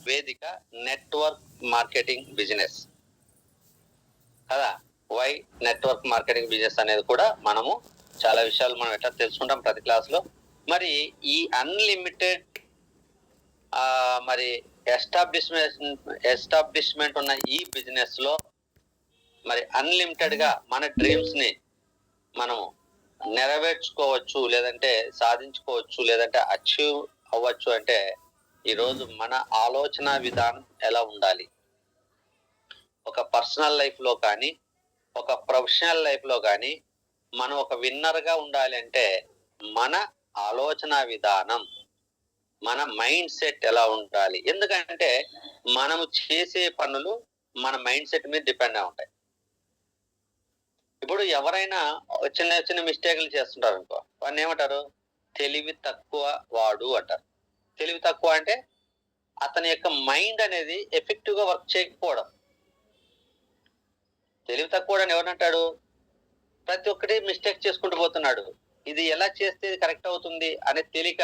వేదిక network marketing business కదా. Why network marketing business అనేది కూడా మనము చాలా విషయాలు మనం ఎట్లా తెలుసుకుంటాం ప్రతి క్లాస్ లో. మరి ఈ అన్లిమిటెడ్ మరి ఎస్టాబ్లిష్మెంట్ ఉన్న ఈ బిజినెస్ లో మరి అన్లిమిటెడ్ గా మన డ్రీమ్స్ ని మనము నెరవేర్చుకోవచ్చు, లేదంటే సాధించుకోవచ్చు, లేదంటే అచీవ్ అవ్వచ్చు. అంటే ఈరోజు మన ఆలోచన విధానం ఎలా ఉండాలి, ఒక పర్సనల్ లైఫ్ లో కానీ ఒక ప్రొఫెషనల్ లైఫ్ లో కానీ మనం ఒక విన్నర్ గా ఉండాలి అంటే మన ఆలోచన విధానం, మన మైండ్ సెట్ ఎలా ఉండాలి. ఎందుకంటే మనము చేసే పనులు మన మైండ్ సెట్ మీద డిపెండ్ అయి ఉంటాయి. ఇప్పుడు ఎవరైనా చిన్న చిన్న మిస్టేక్లు చేస్తుంటారు అనుకో, వాడిని ఏమంటారు? తెలివి తక్కువ వాడు అంటారు. తెలివి తక్కువ అంటే అతని యొక్క మైండ్ అనేది ఎఫెక్టివ్ గా వర్క్ చేయకపోవడం. తెలివి తక్కువ అని ఎవరంటాడు? ప్రతి ఒక్కటి మిస్టేక్ చేసుకుంటూ పోతున్నాడు. ఇది ఎలా చేస్తే ఇది కరెక్ట్ అవుతుంది అనే తెలియక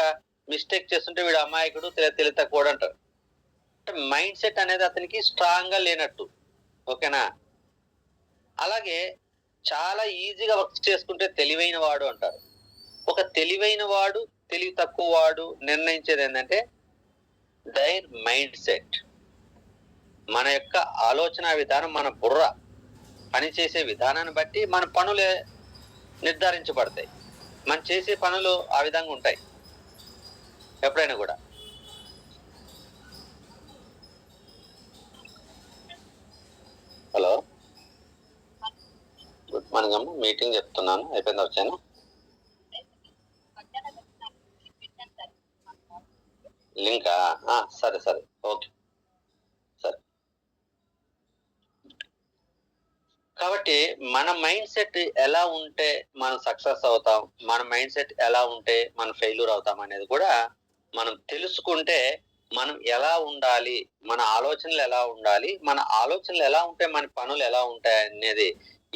మిస్టేక్ చేస్తుంటే వీడు అమాయకుడు, తెలివి తక్కువ అంటారు. అంటే మైండ్ సెట్ అనేది అతనికి స్ట్రాంగ్ గా లేనట్టు. ఓకేనా? అలాగే చాలా ఈజీగా వర్క్ చేసుకుంటే తెలివైన వాడు అంటారు. ఒక తెలివైన వాడు, తెలివి తక్కువ వాడు నిర్ణయించేది ఏంటంటే దైర్ మైండ్ సెట్. మన యొక్క ఆలోచన విధానం, మన బుర్ర పనిచేసే విధానాన్ని బట్టి మన పనులే నిర్ధారించబడతాయి. మనం చేసే పనులు ఆ విధంగా ఉంటాయి ఎప్పుడైనా కూడా. హలో, గుడ్ మార్నింగ్ అమ్మ. మీటింగ్ చెప్తున్నాను, అయిపోయింది. వచ్చాను. లింకా? సరే సరే, ఓకే, సరే. కాబట్టి మన మైండ్ సెట్ ఎలా ఉంటే మనం సక్సెస్ అవుతాం, మన మైండ్ సెట్ ఎలా ఉంటే మనం ఫెయిల్యూర్ అవుతాం అనేది కూడా మనం తెలుసుకుంటే, మనం ఎలా ఉండాలి, మన ఆలోచనలు ఎలా ఉండాలి, మన ఆలోచనలు ఎలా ఉంటే మన పనులు ఎలా ఉంటాయి అనేది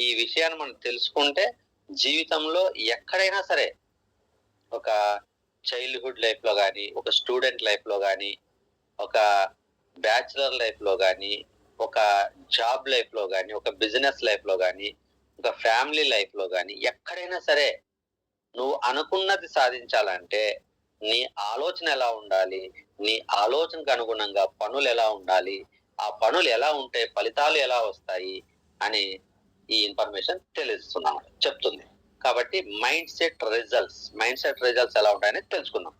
ఈ విషయాన్ని మనం తెలుసుకుంటే జీవితంలో ఎక్కడైనా సరే, ఒక చైల్డ్హుడ్ లైఫ్ లో కానీ, ఒక స్టూడెంట్ లైఫ్ లో కానీ, ఒక బ్యాచులర్ లైఫ్ లో కానీ, ఒక జాబ్ లైఫ్ లో కానీ, ఒక బిజినెస్ లైఫ్ లో కానీ, ఒక ఫ్యామిలీ లైఫ్ లో కానీ, ఎక్కడైనా సరే నువ్వు అనుకున్నది సాధించాలంటే నీ ఆలోచన ఎలా ఉండాలి, నీ ఆలోచనకు అనుగుణంగా పనులు ఎలా ఉండాలి, ఆ పనులు ఎలా ఉంటే ఫలితాలు ఎలా వస్తాయి అని ఈ ఇన్ఫర్మేషన్ చెప్తుంది. కాబట్టి మైండ్ సెట్ రిజల్ట్స్ ఎలా ఉంటాయని తెలుసుకుందాం.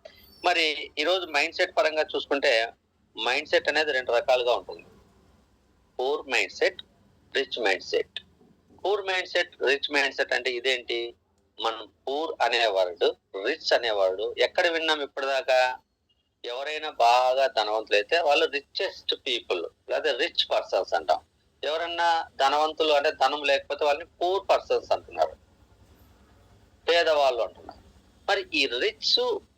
మరి ఈరోజు మైండ్ సెట్ పరంగా చూసుకుంటే మైండ్ సెట్ అనేది రెండు రకాలుగా ఉంటుంది. Poor mindset, rich mind set. Poor mindset, rich mindset అంటే ఇదేంటి? మనం పూర్ అనేవాడు, రిచ్ అనేవాడు ఎక్కడ విన్నాం ఇప్పటిదాకా? ఎవరైనా బాగా ధనవంతులైతే వాళ్ళు రిచెస్ట్ పీపుల్ లేదా రిచ్ పర్సన్స్ అంటాం. ఎవరన్నా ధనవంతులు అంటే ధనం లేకపోతే వాళ్ళని పూర్ పర్సన్స్ అంటున్నారు, పేదవాళ్ళు అంటున్నారు. మరి ఈ రిచ్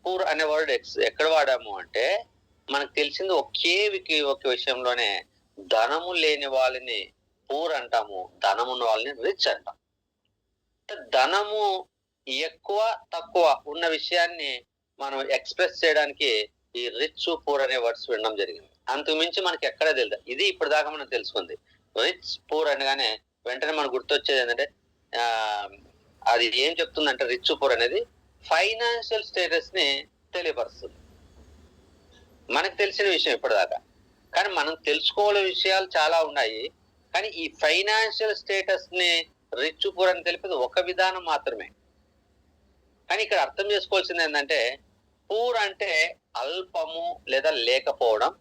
పూర్ అనే వర్డ్ ఎక్కడ వాడాము అంటే మనకు తెలిసింది ఒక విషయంలోనే, ధనము లేని వాళ్ళని పూర్ అంటాము, ధనమున్న వాళ్ళని రిచ్ అంటాం. ధనము ఎక్కువ తక్కువ ఉన్న విషయాన్ని మనం ఎక్స్ప్రెస్ చేయడానికి ఈ రిచ్ పూర్ అనే వర్డ్స్ వినడం జరిగింది. అంతకు మించి మనకి ఎక్కడ తెలియదు. ఇది ఇప్పటిదాకా మనం తెలుసుకుంది. రిచ్ పూర్ అనగానే వెంటనే మనకు గుర్తొచ్చేది ఏంటంటే అది ఏం చెప్తుందంటే రిచ్ పూర్ అనేది ఫైనాన్షియల్ స్టేటస్ ని తెలియపరుస్తుంది. మనకు తెలిసిన విషయం ఇప్పటిదాకా. కానీ మనం తెలుసుకోవాల్సిన విషయాలు చాలా ఉన్నాయి. కానీ ఈ ఫైనాన్షియల్ స్టేటస్ ని రిచ్ పూర్ అని తెలిపేది ఒక విధానం మాత్రమే. కానీ ఇక్కడ అర్థం చేసుకోవాల్సింది ఏంటంటే పూర్ అంటే అల్పము లేదా లేకపోవడం,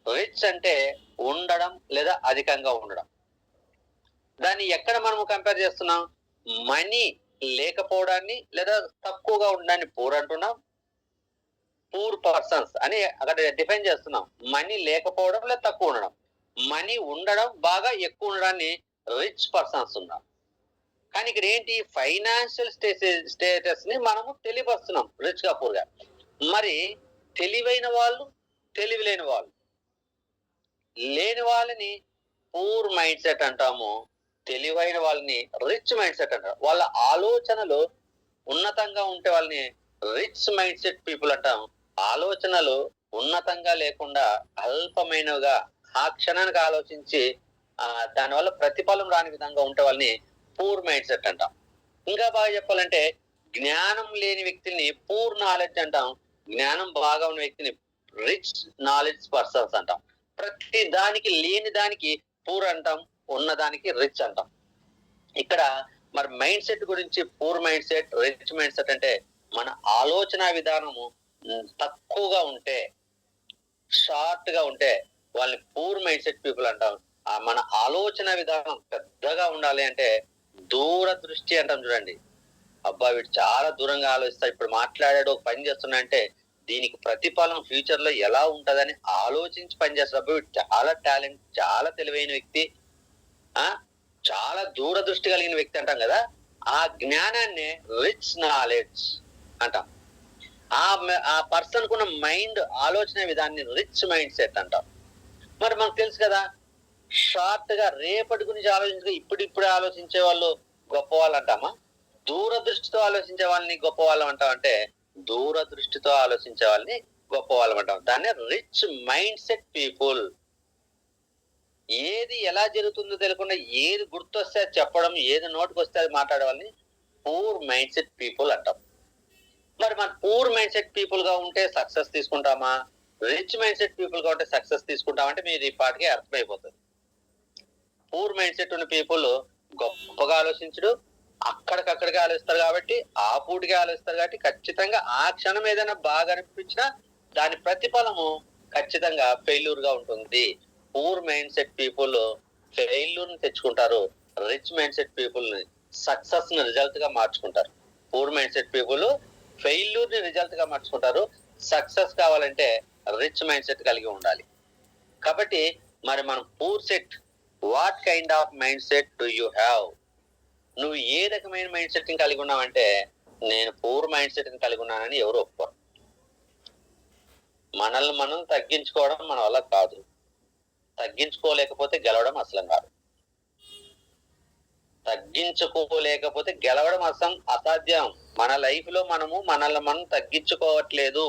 రిచ్ అంటే ఉండడం లేదా అధికంగా ఉండడం. దాన్ని ఎక్కడ మనము కంపేర్ చేస్తున్నాం? మనీ లేకపోవడాన్ని లేదా తక్కువగా ఉండడాన్ని పూర్ అంటున్నాం. పూర్ పర్సన్స్ అని అక్కడ డిఫైన్ చేస్తున్నాం. మనీ లేకపోవడం లేదా తక్కువ ఉండడం. మనీ ఉండడం, బాగా ఎక్కువ ఉండడాన్ని రిచ్ పర్సన్స్ ఉన్నాం. కానీ ఇక్కడ ఏంటి? ఫైనాన్షియల్ స్టేటస్ ని మనము తెలియపరుస్తున్నాం, రిచ్ గా పూర్ గా. మరి తెలివైన వాళ్ళు, తెలివి లేని వాళ్ళు, లేని వాళ్ళని పూర్ మైండ్ సెట్ అంటాము, తెలివైన వాళ్ళని రిచ్ మైండ్ సెట్ అంటారు. వాళ్ళ ఆలోచనలు ఉన్నతంగా ఉంటే వాళ్ళని రిచ్ మైండ్ సెట్ పీపుల్ అంటాం. ఆలోచనలు ఉన్నతంగా లేకుండా అల్పమైనవిగా ఆ క్షణానికి ఆలోచించి దానివల్ల ప్రతిఫలం రాని విధంగా ఉంటే వాళ్ళని పూర్ మైండ్ సెట్ అంటాం. ఇంకా బాగా చెప్పాలంటే జ్ఞానం లేని వ్యక్తిని పూర్ నాలెడ్జ్ అంటాం. జ్ఞానం బాగా ఉన్న వ్యక్తిని రిచ్ నాలెడ్జ్ పర్సన్స్ అంటాం. ప్రతి దానికి లేని దానికి పూర్ అంటాం, ఉన్నదానికి రిచ్ అంటాం. ఇక్కడ మరి మైండ్ సెట్ గురించి poor mindset, rich mindset అంటే మన ఆలోచన విధానము తక్కువగా ఉంటే, షార్ట్ గా ఉంటే వాళ్ళని పూర్ మైండ్ సెట్ పీపుల్ అంటాం. మన ఆలోచన విధానం పెద్దగా ఉండాలి అంటే దూరదృష్టి అంటాం చూడండి. అబ్బా వీడు చాలా దూరంగా ఆలోచిస్తా, ఇప్పుడు మాట్లాడాడు ఒక పని చేస్తున్నా అంటే దీనికి ప్రతిఫలం ఫ్యూచర్ లో ఎలా ఉంటదని ఆలోచించి పనిచేస్తాడు. అబ్బా వీడు చాలా టాలెంట్, చాలా తెలివైన వ్యక్తి, చాలా దూరదృష్టి కలిగిన వ్యక్తి అంటాం కదా. ఆ జ్ఞానాన్ని రిచ్ నాలెడ్జ్ అంటాం. ఆ పర్సన్ కున్న మైండ్ ఆలోచన విధాన్ని రిచ్ మైండ్ సెట్ అంటాం. మరి మనకు తెలుసు కదా, షార్ట్ గా రేపటి గురించి ఆలోచించగా ఇప్పుడిప్పుడే ఆలోచించే వాళ్ళు గొప్ప వాళ్ళు అంటామా? దూరదృష్టితో ఆలోచించే వాళ్ళని గొప్ప వాళ్ళం అంటాం. అంటే దూరదృష్టితో ఆలోచించే వాళ్ళని గొప్ప వాళ్ళం అంటాం. దాన్ని రిచ్ మైండ్ సెట్ పీపుల్. ఏది ఎలా జరుగుతుందో తెలియకుండా ఏది గుర్తొస్తే అది చెప్పడం, ఏది నోటికి వస్తే అది మాట్లాడే వాళ్ళని పూర్ మైండ్ సెట్ పీపుల్ అంటాం. మరి మన పూర్ మైండ్ సెట్ పీపుల్ గా ఉంటే సక్సెస్ తీసుకుంటామా, రిచ్ మైండ్ సెట్ పీపుల్ గా ఉంటే సక్సెస్ తీసుకుంటామంటే మీరు ఈ పాటికి అర్థమైపోతుంది. పూర్ మైండ్ సెట్ ఉన్న పీపుల్ గొప్పగా ఆలోచించడు, అక్కడికక్కడికి ఆలోచిస్తారు కాబట్టి, ఆ పూటికి ఆలోచిస్తారు కాబట్టి ఖచ్చితంగా ఆ క్షణం ఏదైనా బాగా అనిపించినా దాని ప్రతిఫలము ఖచ్చితంగా ఫెయిల్యూర్ గా ఉంటుంది. Poor mindset people failure ని తెచ్చుకుంటారు, రిచ్ మైండ్ సెట్ పీపుల్ ని సక్సెస్ ని రిజల్ట్ గా మార్చుకుంటారు. Poor mindset people failure ని రిజల్ట్ గా మార్చుకుంటారు. సక్సెస్ కావాలంటే రిచ్ మైండ్ సెట్ కలిగి ఉండాలి. కాబట్టి మరి మనం poor set, what kind of mind set do you have? నువ్వు ఏ రకమైన మైండ్ సెట్ ని కలిగి ఉన్నావంటే, నేను పూర్ మైండ్ సెట్ ని కలిగి ఉన్నానని ఎవరు ఒప్పుకోరు. మనల్ని మనం తగ్గించుకోవడం మన వల్ల కాదు, తగ్గించుకోలేకపోతే గెలవడం అసలు కాదు. తగ్గించుకోలేకపోతే గెలవడం అసాధ్యం. మన లైఫ్ లో మనము మనల్ని మనం తగ్గించుకోవట్లేదు.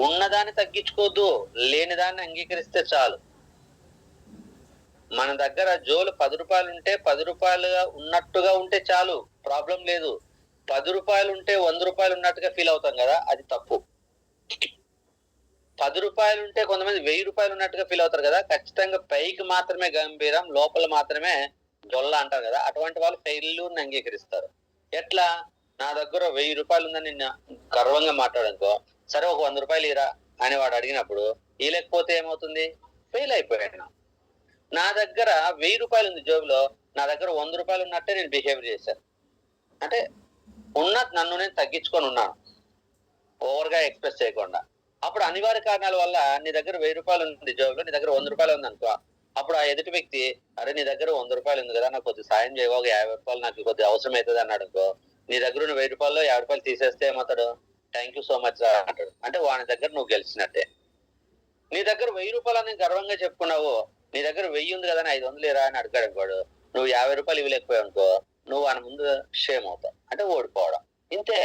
ఉన్నదాన్ని తగ్గించుకోవద్దు, లేనిదాన్ని అంగీకరిస్తే చాలు. మన దగ్గర జోలు 10 రూపాయలు ఉంటే 10 రూపాయలుగా ఉన్నట్టుగా ఉంటే చాలు, ప్రాబ్లం లేదు. 10 రూపాయలు ఉంటే 100 రూపాయలు ఉన్నట్టుగా ఫీల్ అవుతాం కదా, అది తప్పు. 10 రూపాయలు ఉంటే కొంతమంది 1000 రూపాయలు ఉన్నట్టుగా ఫీల్ అవుతారు కదా. ఖచ్చితంగా పైకి మాత్రమే గంభీరం, లోపల మాత్రమే డొల్ల అంటారు కదా. అటువంటి వాళ్ళు ఫెయిల్యూర్ని అంగీకరిస్తారు. ఎట్లా? నా దగ్గర 1000 రూపాయలు ఉందని నిన్న గర్వంగా మాట్లాడనుకో, సరే ఒక 100 రూపాయలు ఇరా అని వాడు అడిగినప్పుడు లేకపోతే ఏమవుతుంది? ఫెయిల్ అయిపోయాను. నా దగ్గర 1000 రూపాయలు ఉంది జోబులో, నా దగ్గర 100 రూపాయలు ఉన్నట్టే నేను బిహేవ్ చేశాను. అంటే నన్ను నేను తగ్గించుకొని ఉన్నాను, ఓవర్గా ఎక్స్ప్రెస్ చేయకుండా. అప్పుడు అనివార్య కారణాల వల్ల నీ దగ్గర 1000 రూపాయలు ఉంది జోబులో, నీ దగ్గర 100 రూపాయలు ఉంది అనుకో, అప్పుడు ఆ ఎదుటి వ్యక్తి అరే నీ దగ్గర 100 రూపాయలు ఉంది కదా, నాకు కొద్దిగా సాయం చేయవా, 50 రూపాయలు నాకు కొద్దిగా అవసరం అవుతుంది అన్నాడు అనుకో, నీ దగ్గర ఉన్న 1000 రూపాయల్లో 50 రూపాయలు తీసేస్తే ఏమవుతాడు? థ్యాంక్ యూ సో మచ్ రా అంటాడు. అంటే వాని దగ్గర నువ్వు గెలిచినట్టే. నీ దగ్గర 1000 రూపాయలు అని గర్వంగా చెప్పుకున్నావు, నీ దగ్గర 1000 ఉంది కదా 500 ఇరా అని అడిగాడు అనుకోడు, నువ్వు 50 రూపాయలు ఇవ్వలేకపోయావు అనుకో, నువ్వు వాని ముందు షేమ్ అవుతావు, అంటే ఓడిపోవడం. ఇంతే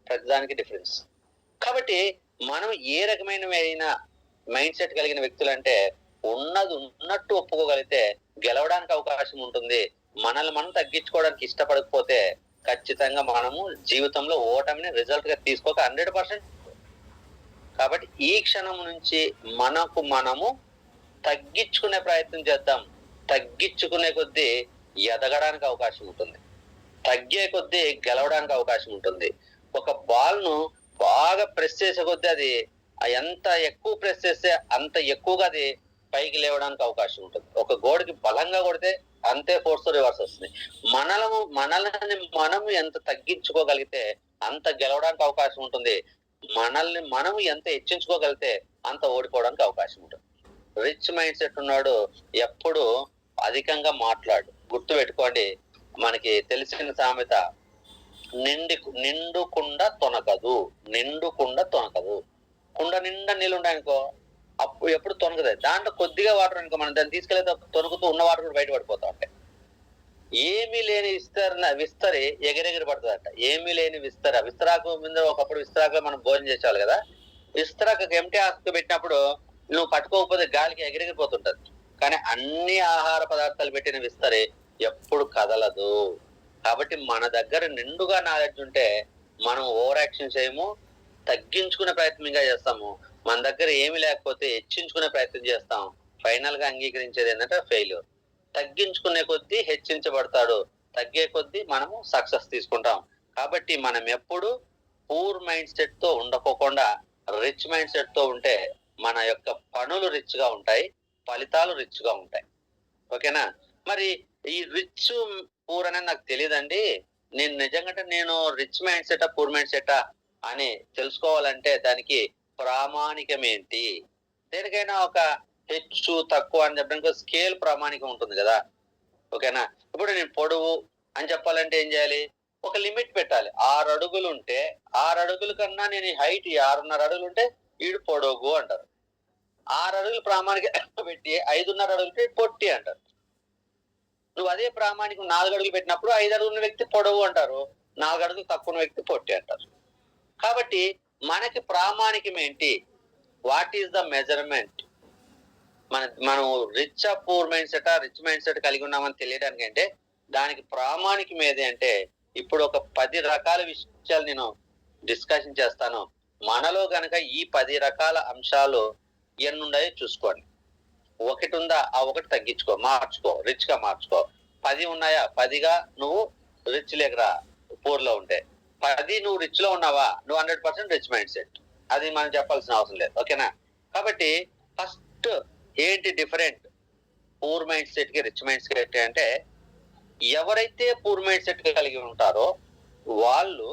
ప్రతిదానికి డిఫరెన్స్. కాబట్టి మనం ఏ రకమైన మైండ్ సెట్ కలిగిన వ్యక్తులు అంటే, ఉన్నది ఉన్నట్టు ఒప్పుకోగలిగితే గెలవడానికి అవకాశం ఉంటుంది. మనల్ని మనం తగ్గించుకోవడానికి ఇష్టపడకపోతే ఖచ్చితంగా మనము జీవితంలో ఓటమిని రిజల్ట్ గా తీసుకోక 100%. కాబట్టి ఈ క్షణం నుంచి మనము తగ్గించుకునే ప్రయత్నం చేద్దాం. తగ్గించుకునే కొద్దీ ఎదగడానికి అవకాశం ఉంటుంది, తగ్గే కొద్దీ గెలవడానికి అవకాశం ఉంటుంది. ఒక బాల్ ను బాగా ప్రెస్ చేసే కొద్దీ అది ఎంత ఎక్కువ ప్రెస్ చేస్తే అంత ఎక్కువగా అది పైకి లేవడానికి అవకాశం ఉంటుంది. ఒక గోడకి బలంగా కొడితే అంతే ఫోర్స్ రివర్స్ వస్తుంది. మనల్ని మనం ఎంత తగ్గించుకోగలిగితే అంత గెలవడానికి అవకాశం ఉంటుంది. మనల్ని మనం ఎంత హెచ్చించుకోగలిగితే అంత ఓడిపోవడానికి అవకాశం ఉంటుంది. రిచ్ మైండ్ సెట్ ఉన్నాడు ఎప్పుడు అధికంగా మాట్లాడు. గుర్తు పెట్టుకోండి, మనకి తెలిసిన సామెత, నిండుకుండా తొనకదు. నిండుకుండా తొనకదు. కుండ నిండా నీళ్ళు ఉన్నాయనుకో, అప్పుడు ఎప్పుడు తొనకదు. దాంట్లో కొద్దిగా వాటర్ అనుకో, మనం దాన్ని తీసుకెళ్తే తొనుకుతూ ఉన్న వాటర్ కూడా బయట పడిపోతా ఉంటాయి. ఏమీ లేని విస్తరి ఎగిరెగిరి పడుతుందంట. ఏమీ లేని విస్తరాకు మీద ఒకప్పుడు విస్తరాకులో మనం భోజనం చేసేవాళ్ళు కదా, ఇస్త్రాకు ఎంటీ ఆకు పెట్టినప్పుడు నువ్వు పట్టుకోకపోతే గాలికి ఎగిరిగిపోతుంటది. కానీ అన్ని ఆహార పదార్థాలు పెట్టిన విస్తరి ఎప్పుడు కదలదు. కాబట్టి మన దగ్గర నిండుగా నాలెడ్జ్ ఉంటే మనం ఓవర్ యాక్షన్ చేయము, తగ్గించుకునే ప్రయత్నంగా చేస్తాము. మన దగ్గర ఏమి లేకపోతే హెచ్చించుకునే ప్రయత్నం చేస్తాం. ఫైనల్ గా అంగీకరించేది ఏంటంటే ఫెయిల్యూర్. తగ్గించుకునే కొద్దీ హెచ్చించబడతాడు, తగ్గే కొద్దీ మనము సక్సెస్ తీసుకుంటాం. కాబట్టి మనం ఎప్పుడు పూర్ మైండ్ సెట్ తో ఉండకోకుండా రిచ్ మైండ్ సెట్ తో ఉంటే మన యొక్క పనులు రిచ్ గా ఉంటాయి, ఫలితాలు రిచ్ గా ఉంటాయి. ఓకేనా? మరి ఈ రిచ్ పూర్ అనేది నాకు తెలియదండి, నేను నిజంగా నేను రిచ్ మైండ్ సెటా పూర్ మైండ్ సెటా అని తెలుసుకోవాలంటే దానికి ప్రామాణికం ఏంటి? దేనికైనా ఒక హెచ్చు తక్కువ అని చెప్పడానికి స్కేల్ ప్రామాణికం ఉంటుంది కదా. ఓకేనా? ఇప్పుడు నేను పొడవు అని చెప్పాలంటే ఏం చేయాలి? ఒక లిమిట్ పెట్టాలి. 6 అడుగులు ఉంటే 6 అడుగుల కన్నా నేను హైట్ 6.5 అడుగులు ఉంటే వీడు పొడవు అంటారు. 6 అడుగులు ప్రామాణిక పెట్టి 5.5 అడుగులు పొట్టి అంటారు. నువ్వు అదే ప్రామాణికం 4 అడుగులు పెట్టినప్పుడు 5 అడుగుల వ్యక్తి పొడవు అంటారు, 4 అడుగులు తక్కువ వ్యక్తి పొట్టి అంటారు. కాబట్టి మనకి ప్రామాణికం ఏంటి? What is the measurement? మనం rich poor mindset rich mindset కలిగి ఉన్నామని తెలియడానికి అంటే దానికి ప్రామాణికం ఏది అంటే, ఇప్పుడు ఒక 10 రకాల విషయాలు నేను డిస్కషన్ చేస్తాను. మనలో గనక ఈ 10 రకాల అంశాలు ఎన్ని ఉన్నాయో చూసుకోండి. ఒకటి ఉందా, ఆ ఒకటి తగ్గించుకో, మార్చుకో, రిచ్ గా మార్చుకో. 10 ఉన్నాయా, 10గా నువ్వు రిచ్ లేకరా పూర్ లో ఉంటే. 10 నువ్వు రిచ్ లో ఉన్నావా, నువ్వు 100% రిచ్ మైండ్ సెట్. అది మనం చెప్పాల్సిన అవసరం లేదు. ఓకేనా? కాబట్టి ఫస్ట్ ఏంటి డిఫరెంట్ పూర్ మైండ్ సెట్ కి రిచ్ మైండ్ సెట్ అంటే, ఎవరైతే పూర్ మైండ్ సెట్ కలిగి ఉంటారో వాళ్ళు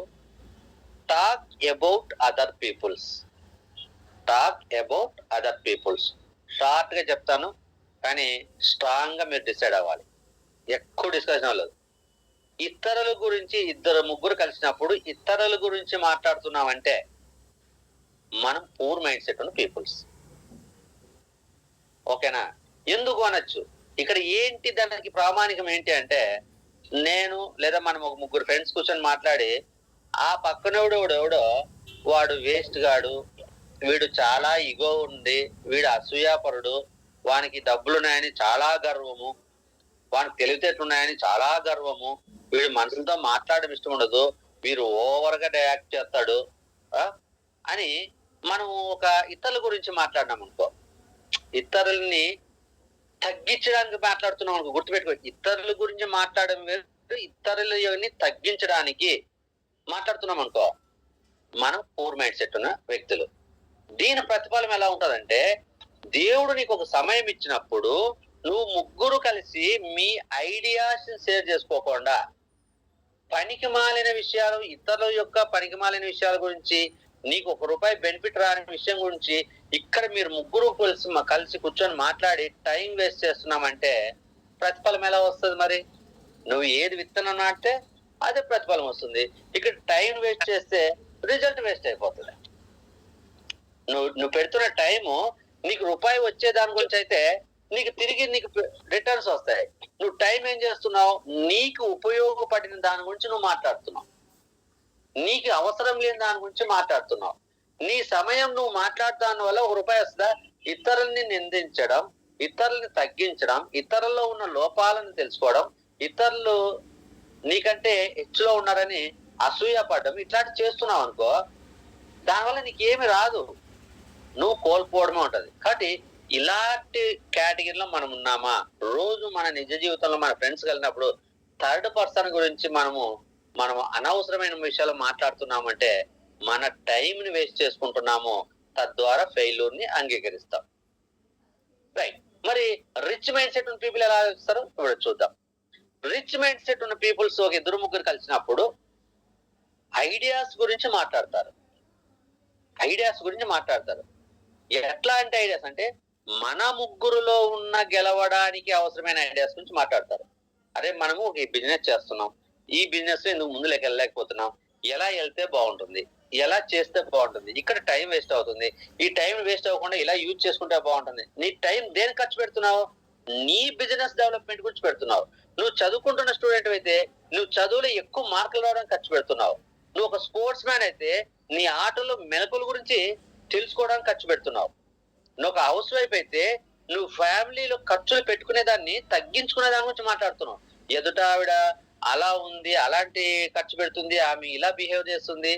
talk about other peoples. Talk about other peoples. Short గా చెప్తాను కానీ స్ట్రాంగ్ గా మీరు డిసైడ్ అవ్వాలి. ఎక్కువ డిస్కషన్ అవ్వలేదు. ఇతరుల గురించి 2-3 కలిసినప్పుడు ఇతరుల గురించి మాట్లాడుతున్నామంటే మనం పూర్ మైండ్ సెట్ ఉన్న పీపుల్స్. ఓకేనా? ఎందుకు అనొచ్చు. ఇక్కడ ఏంటి దానికి ప్రామాణికం ఏంటి అంటే, నేను లేదా మనం ఒక 3 ఫ్రెండ్స్ కూర్చొని మాట్లాడి ఆ పక్కనోడెవడో వాడు వేస్ట్ గాడు, వీడు చాలా ఇగో ఉంది, వీడు అసూయాపరుడు, వానికి డబ్బులున్నాయని చాలా గర్వము, వానికి తెలివితేటలున్నాయని చాలా గర్వము, వీడు మనుషులతో మాట్లాడడం ఇష్టం ఉండదు, వీరు ఓవర్ గా రియాక్ట్ చేస్తాడు అని మనం ఒక ఇతరుల గురించి మాట్లాడినాం అనుకో, ఇతరుల్ని తగ్గించడానికి మాట్లాడుతున్నాం అనుకో, గుర్తుపెట్టుకో. ఇతరుల గురించి మాట్లాడడం వేరు, ఇతరులని తగ్గించడానికి మాట్లాడుతున్నాం అనుకో, మనం పూర్ మైండ్ సెట్ ఉన్న వ్యక్తులు. దీని ప్రతిఫలం ఎలా ఉంటదంటే, దేవుడు నీకు ఒక సమయం ఇచ్చినప్పుడు నువ్వు 3 కలిసి మీ ఐడియాస్ షేర్ చేసుకోకుండా పనికి మాలిన విషయాలు, ఇతరుల యొక్క పనికి మాలిన విషయాల గురించి, నీకు ₹1 బెనిఫిట్ రాని విషయం గురించి ఇక్కడ మీరు 3 కలిసి కూర్చొని మాట్లాడి టైం వేస్ట్ చేస్తున్నామంటే ప్రతిఫలం ఎలా వస్తుంది? మరి నువ్వు ఏది విత్తనం నాటితే అదే ప్రతిఫలం వస్తుంది. ఇక్కడ టైం వేస్ట్ చేస్తే రిజల్ట్ వేస్ట్ అయిపోతుంది. నువ్వు పెడుతున్న టైము నీకు ₹1 వచ్చే దాని గురించి అయితే నీకు తిరిగి నీకు రిటర్న్స్ వస్తాయి. నువ్వు టైం ఏం చేస్తున్నావు? నీకు ఉపయోగపడిన దాని గురించి నువ్వు మాట్లాడుతున్నావు, నీకు అవసరం లేని దాని గురించి మాట్లాడుతున్నావు. నీ సమయం నువ్వు మాట్లాడటాని వల్ల ₹1 వస్తుందా? ఇతరుల్ని నిందించడం, ఇతరుల్ని తగ్గించడం, ఇతరుల్లో ఉన్న లోపాలను తెలుసుకోవడం, ఇతరులు నీకంటే హెచ్చులో ఉన్నారని అసూయపడడం, ఇట్లాంటి చేస్తున్నావు అనుకో, దానివల్ల నీకేమి రాదు, నువ్వు కోల్పోవడమే ఉంటది. కాబట్టి ఇలాంటి కేటగిరీలో మనం ఉన్నామా? రోజు మన నిజ జీవితంలో మన ఫ్రెండ్స్ కలిగినప్పుడు థర్డ్ పర్సన్ గురించి మనం అనవసరమైన విషయాలు మాట్లాడుతున్నామంటే మన టైం ని వేస్ట్ చేసుకుంటున్నాము, తద్వారా ఫెయిల్యూర్ ని అంగీకరిస్తాం. రైట్. మరి రిచ్ మైండ్ సెట్ ఉన్న పీపుల్ ఎలా ఆలోచిస్తారు ఇప్పుడు చూద్దాం. రిచ్ మైండ్ సెట్ ఉన్న పీపుల్స్ ఒక 2-3 కలిసినప్పుడు ఐడియాస్ గురించి మాట్లాడతారు. ఎట్లాంటి ఐడియాస్ అంటే, మన 3లో ఉన్న గెలవడానికి అవసరమైన ఐడియాస్ గురించి మాట్లాడతారు. అరే మనము ఒక బిజినెస్ చేస్తున్నాం, ఈ బిజినెస్ ఎందుకు ముందులోకి వెళ్ళలేకపోతున్నాం, ఎలా వెళ్తే బాగుంటుంది, ఎలా చేస్తే బాగుంటుంది, ఇక్కడ టైం వేస్ట్ అవుతుంది, ఈ టైం వేస్ట్ అవ్వకుండా ఇలా యూజ్ చేసుకుంటే బాగుంటుంది. నీ టైం దేనికి ఖర్చు పెడుతున్నావు? నీ బిజినెస్ డెవలప్మెంట్ గురించి పెడుతున్నావు. నువ్వు చదువుకుంటున్న స్టూడెంట్ అయితే నువ్వు చదువులో ఎక్కువ మార్కులు రావడానికి ఖర్చు పెడుతున్నావు. నువ్వు ఒక స్పోర్ట్స్ మ్యాన్ అయితే నీ ఆటలో మెలకుల గురించి తెలుసుకోవడానికి ఖర్చు పెడుతున్నావు. నువ్వు ఒక హౌస్ వైఫ్ అయితే నువ్వు ఫ్యామిలీలో ఖర్చులు పెట్టుకునే దాన్ని తగ్గించుకునే దాని గురించి మాట్లాడుతున్నావు. ఎదుట ఆవిడ అలా ఉంది, అలాంటి ఖర్చు పెడుతుంది, ఆమె ఇలా బిహేవ్ చేస్తుంది,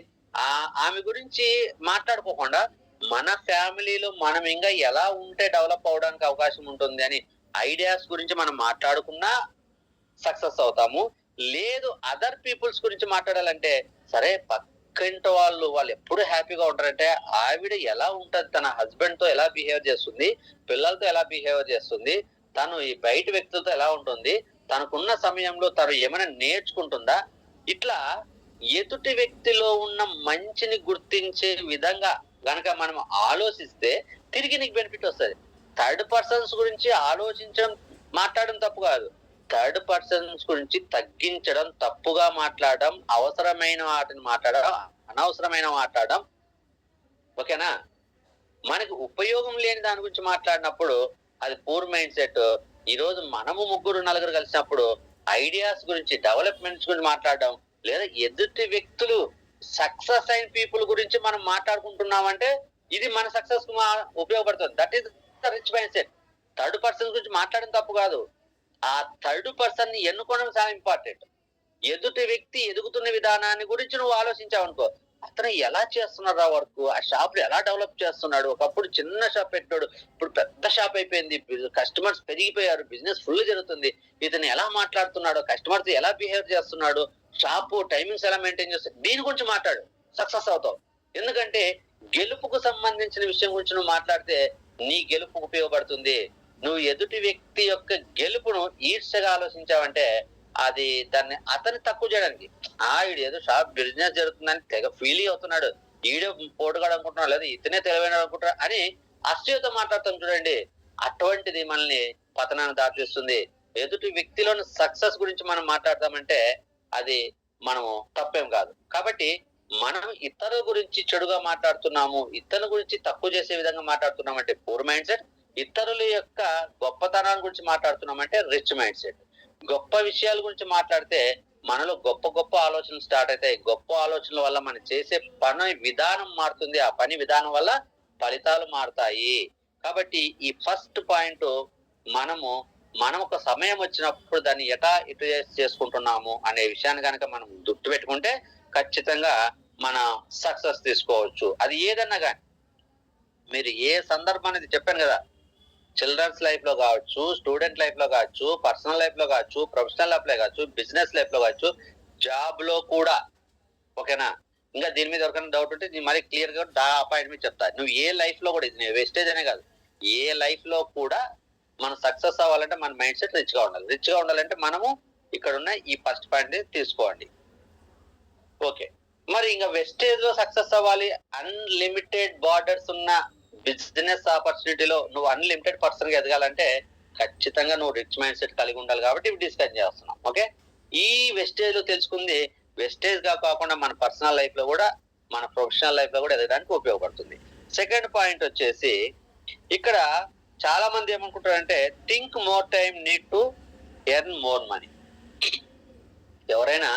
ఆమె గురించి మాట్లాడుకోకుండా మన ఫ్యామిలీలో మనం ఇంకా ఎలా ఉంటే డెవలప్ అవడానికి అవకాశం ఉంటుంది అని ఐడియాస్ గురించి మనం మాట్లాడుకున్నా సక్సెస్ అవుతాము. లేదు అదర్ పీపుల్స్ గురించి మాట్లాడాలంటే సరే పక్కింటి వాళ్ళు ఎప్పుడు హ్యాపీగా ఉంటారంటే ఆవిడ ఎలా ఉంటది, తన హస్బెండ్ తో ఎలా బిహేవ్ చేస్తుంది, పిల్లలతో ఎలా బిహేవ్ చేస్తుంది, తను ఈ బయట వ్యక్తులతో ఎలా ఉంటుంది, తనకున్న సమయంలో తను ఏమైనా నేర్చుకుంటుందా, ఇట్లా ఎదుటి వ్యక్తిలో ఉన్న మంచిని గుర్తించే విధంగా గనక మనం ఆలోచిస్తే తిరిగి నీకు బెనిఫిట్ వస్తుంది. థర్డ్ పర్సన్స్ గురించి ఆలోచించడం మాట్లాడడం తప్పు కాదు, థర్డ్ పర్సన్స్ గురించి తగ్గించడం, తప్పుగా మాట్లాడడం, అవసరమైన వాటిని మాట్లాడడం, అనవసరమైన మాట్లాడడం, ఓకేనా. మనకి ఉపయోగం లేని దాని గురించి మాట్లాడినప్పుడు అది పూర్ మైండ్ సెట్. ఈ రోజు మనము ముగ్గురు నలుగురు కలిసినప్పుడు ఐడియాస్ గురించి, డెవలప్మెంట్స్ గురించి మాట్లాడడం, లేదా ఎదుటి వ్యక్తులు సక్సెస్ అయిన పీపుల్ గురించి మనం మాట్లాడుకుంటున్నామంటే ఇది మన సక్సెస్ కు ఉపయోగపడుతుంది. That is the rich mind set. Third person గురించి మాట్లాడడం తప్పు కాదు, ఆ థర్డ్ పర్సన్ ని ఎన్నుకోవడం చాలా ఇంపార్టెంట్. ఎదుటి వ్యక్తి ఎదుగుతున్న విధానాన్ని గురించి నువ్వు ఆలోచించావు అనుకో, అతను ఎలా చేస్తున్నాడు ఆ వర్క్, ఆ షాప్ ఎలా డెవలప్ చేస్తున్నాడు, ఒకప్పుడు చిన్న షాప్ పెట్టాడు, ఇప్పుడు పెద్ద షాప్ అయిపోయింది, కస్టమర్స్ పెరిగిపోయారు, బిజినెస్ ఫుల్ జరుగుతుంది, ఇతను ఎలా మాట్లాడుతున్నాడు, కస్టమర్స్ ఎలా బిహేవ్ చేస్తున్నాడు, షాప్ టైమింగ్స్ ఎలా మెయింటైన్ చేస్తాడు, దీని గురించి మాట్లాడు, సక్సెస్ అవుతావు. ఎందుకంటే గెలుపుకు సంబంధించిన విషయం గురించి నువ్వు మాట్లాడితే నీ గెలుపుకు ఉపయోగపడుతుంది. నువ్వు ఎదుటి వ్యక్తి యొక్క గెలుపును ఈర్ష్యగా ఆలోచించావంటే అది దాన్ని అతన్ని తక్కువ చేయడానికి, ఈడు ఏదో షాప్ బిజినెస్ జరుగుతుందని తెగ ఫీల్ అవుతున్నాడు, ఈడే పోటుగాడు అనుకుంటున్నాడు, లేదా ఇతనే తెలివైన అనుకుంటున్నాడు అని అసూయతో మాట్లాడుతాం చూడండి, అటువంటిది మనల్ని పతనాన్ని దాటిస్తుంది. ఎదుటి వ్యక్తిలోని సక్సెస్ గురించి మనం మాట్లాడతామంటే అది మనము తప్పేం కాదు. కాబట్టి మనం ఇతరుల గురించి చెడుగా మాట్లాడుతున్నాము, ఇతరుల గురించి తక్కువ చేసే విధంగా మాట్లాడుతున్నామంటే పూర్ మైండ్ సెట్, ఇతరుల యొక్క గొప్పతనాల గురించి మాట్లాడుతున్నామంటే రిచ్ మైండ్ సెట్. గొప్ప విషయాల గురించి మాట్లాడితే మనలో గొప్ప గొప్ప ఆలోచనలు స్టార్ట్ అవుతాయి. గొప్ప ఆలోచనల వల్ల మనం చేసే పని విధానం మారుతుంది, ఆ పని విధానం వల్ల ఫలితాలు మారుతాయి. కాబట్టి ఈ ఫస్ట్ పాయింట్ మనం ఒక సమయం వచ్చినప్పుడు దాన్ని యూటిలైజ్ చేసుకుంటున్నాము అనే విషయాన్ని కనుక మనం గుర్తు పెట్టుకుంటే ఖచ్చితంగా మన సక్సెస్ తీసుకోవచ్చు. అది ఏదన్నా కానీ, మీరు ఏ సందర్భం అనేది చెప్పాను కదా, చిల్డ్రన్స్ లైఫ్ లో కావచ్చు, స్టూడెంట్ లైఫ్ లో కావచ్చు, పర్సనల్ లైఫ్ లో కావచ్చు, ప్రొఫెషనల్ లైఫ్ లో కావచ్చు, బిజినెస్ లైఫ్ లో కావచ్చు, జాబ్ లో కూడా, ఓకేనా. ఇంకా దీని మీద ఎవరికైనా డౌట్ ఉంటే నేను మరీ క్లియర్ గా పాయింట్ మీద చెప్తా. నువ్వు ఏ లైఫ్ లో కూడా, ఇది వేస్టేజ్ అనే కాదు, ఏ లైఫ్ లో కూడా మనం సక్సెస్ అవ్వాలంటే మన మైండ్ సెట్ రిచ్ గా ఉండాలి. రిచ్ గా ఉండాలంటే మనము ఇక్కడ ఉన్న ఈ ఫస్ట్ పాయింట్ తీసుకోండి. ఓకే, మరి ఇంకా వెస్టేజ్ లో సక్సెస్ అవ్వాలి, అన్లిమిటెడ్ బార్డర్స్ ఉన్న బిజినెస్ ఆపర్చునిటీలో నువ్వు అన్లిమిటెడ్ పర్సన్ గా ఎదగాలంటే ఖచ్చితంగా నువ్వు రిచ్ మైండ్ సెట్ కలిగి ఉండాలి. కాబట్టి ఇవి డిస్కస్ చేస్తున్నాం. ఓకే, ఈ వెస్టేజ్ లో తెలుసుకుంది వెస్టేజ్ గా కాకుండా మన పర్సనల్ లైఫ్ లో కూడా, మన ప్రొఫెషనల్ లైఫ్ లో కూడా ఎదగడానికి ఉపయోగపడుతుంది. సెకండ్ పాయింట్ వచ్చేసి, ఇక్కడ చాలా మంది ఏమనుకుంటారంటే think more time need to earn more money. ఎవరైనా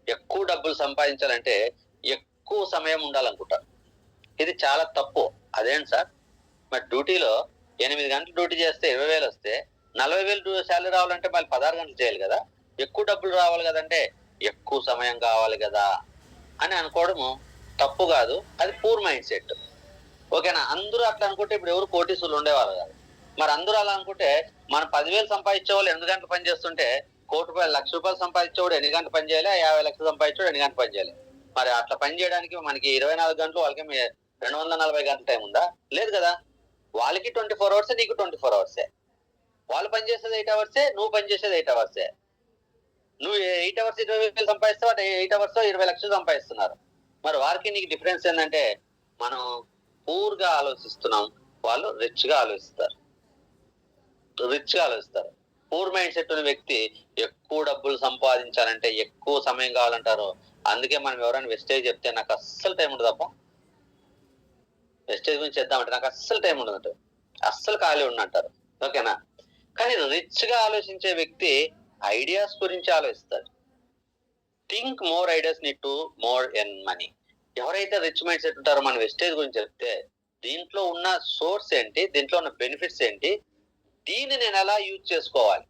ఎక్కువ డబ్బులు సంపాదించాలంటే ఎక్కువ సమయం ఉండాలనుకుంటారు. ఇది చాలా తప్పు. అదేంటి సార్, మరి డ్యూటీలో 8 గంటలు డ్యూటీ చేస్తే 20,000 వస్తే 40,000 శాలరీ రావాలంటే మళ్ళీ 16 గంటలు చేయాలి కదా, ఎక్కువ డబ్బులు రావాలి కదంటే ఎక్కువ సమయం కావాలి కదా అని అనుకోవడము తప్పు కాదు, అది పూర్ మైండ్ సెట్. ఓకేనా. అందరూ అట్లా అనుకుంటే ఇప్పుడు ఎవరు కోటీసులు ఉండేవారు కాదు. మరి అందరూ అలా అనుకుంటే మనం 10,000 సంపాదించే వాళ్ళు 8 గంటలు పని చేస్తుంటే, ₹1,00,000 సంపాదించేవాడు 8 గంటలు పని చేయాలి, 50 లక్షలు సంపాదించేవాడు 8 గంటలు పని చేయాలి. మరి అట్లా పని చేయడానికి మనకి 24 గంటలు, వాళ్ళకి 240 గంటల టైం ఉందా? లేదు కదా. వాళ్ళకి 24 అవర్సే, నీకు 24 అవర్సే. వాళ్ళు పనిచేసేది 8 అవర్సే, నువ్వు పనిచేసేది 8 అవర్సే. నువ్వు 8 అవర్స్ 20,000 సంపాదిస్తే వాటి 8 అవర్స్ 20 లక్షలు సంపాదిస్తున్నారు. మరి వారికి నీకు డిఫరెన్స్ ఏంటంటే మనం పూర్ గా ఆలోచిస్తున్నాం, వాళ్ళు రిచ్ గా ఆలోచిస్తారు. పూర్ మైండ్ సెట్ ఉన్న వ్యక్తి ఎక్కువ డబ్బులు సంపాదించాలంటే ఎక్కువ సమయం కావాలంటారు. అందుకే మనం ఎవరైనా వెస్టేజ్ చెప్తే నాకు అస్సలు టైం ఉండదు అప్ప, వెస్టేజ్ గురించి చేద్దామంటే నాకు అస్సలు టైం ఉండదు, అస్సలు ఖాళీ ఉండంటారు. ఓకేనా. కానీ రిచ్ గా ఆలోచించే వ్యక్తి ఐడియాస్ గురించి ఆలోచిస్తాడు. Think more ideas need to more earn money. ఎవరైతే రిచ్ మైండ్ సెట్ ఉంటారో మన వెస్టేజ్ గురించి చెప్తే దీంట్లో ఉన్న సోర్స్ ఏంటి, దీంట్లో ఉన్న బెనిఫిట్స్ ఏంటి, దీన్ని నేను ఎలా యూజ్ చేసుకోవాలి.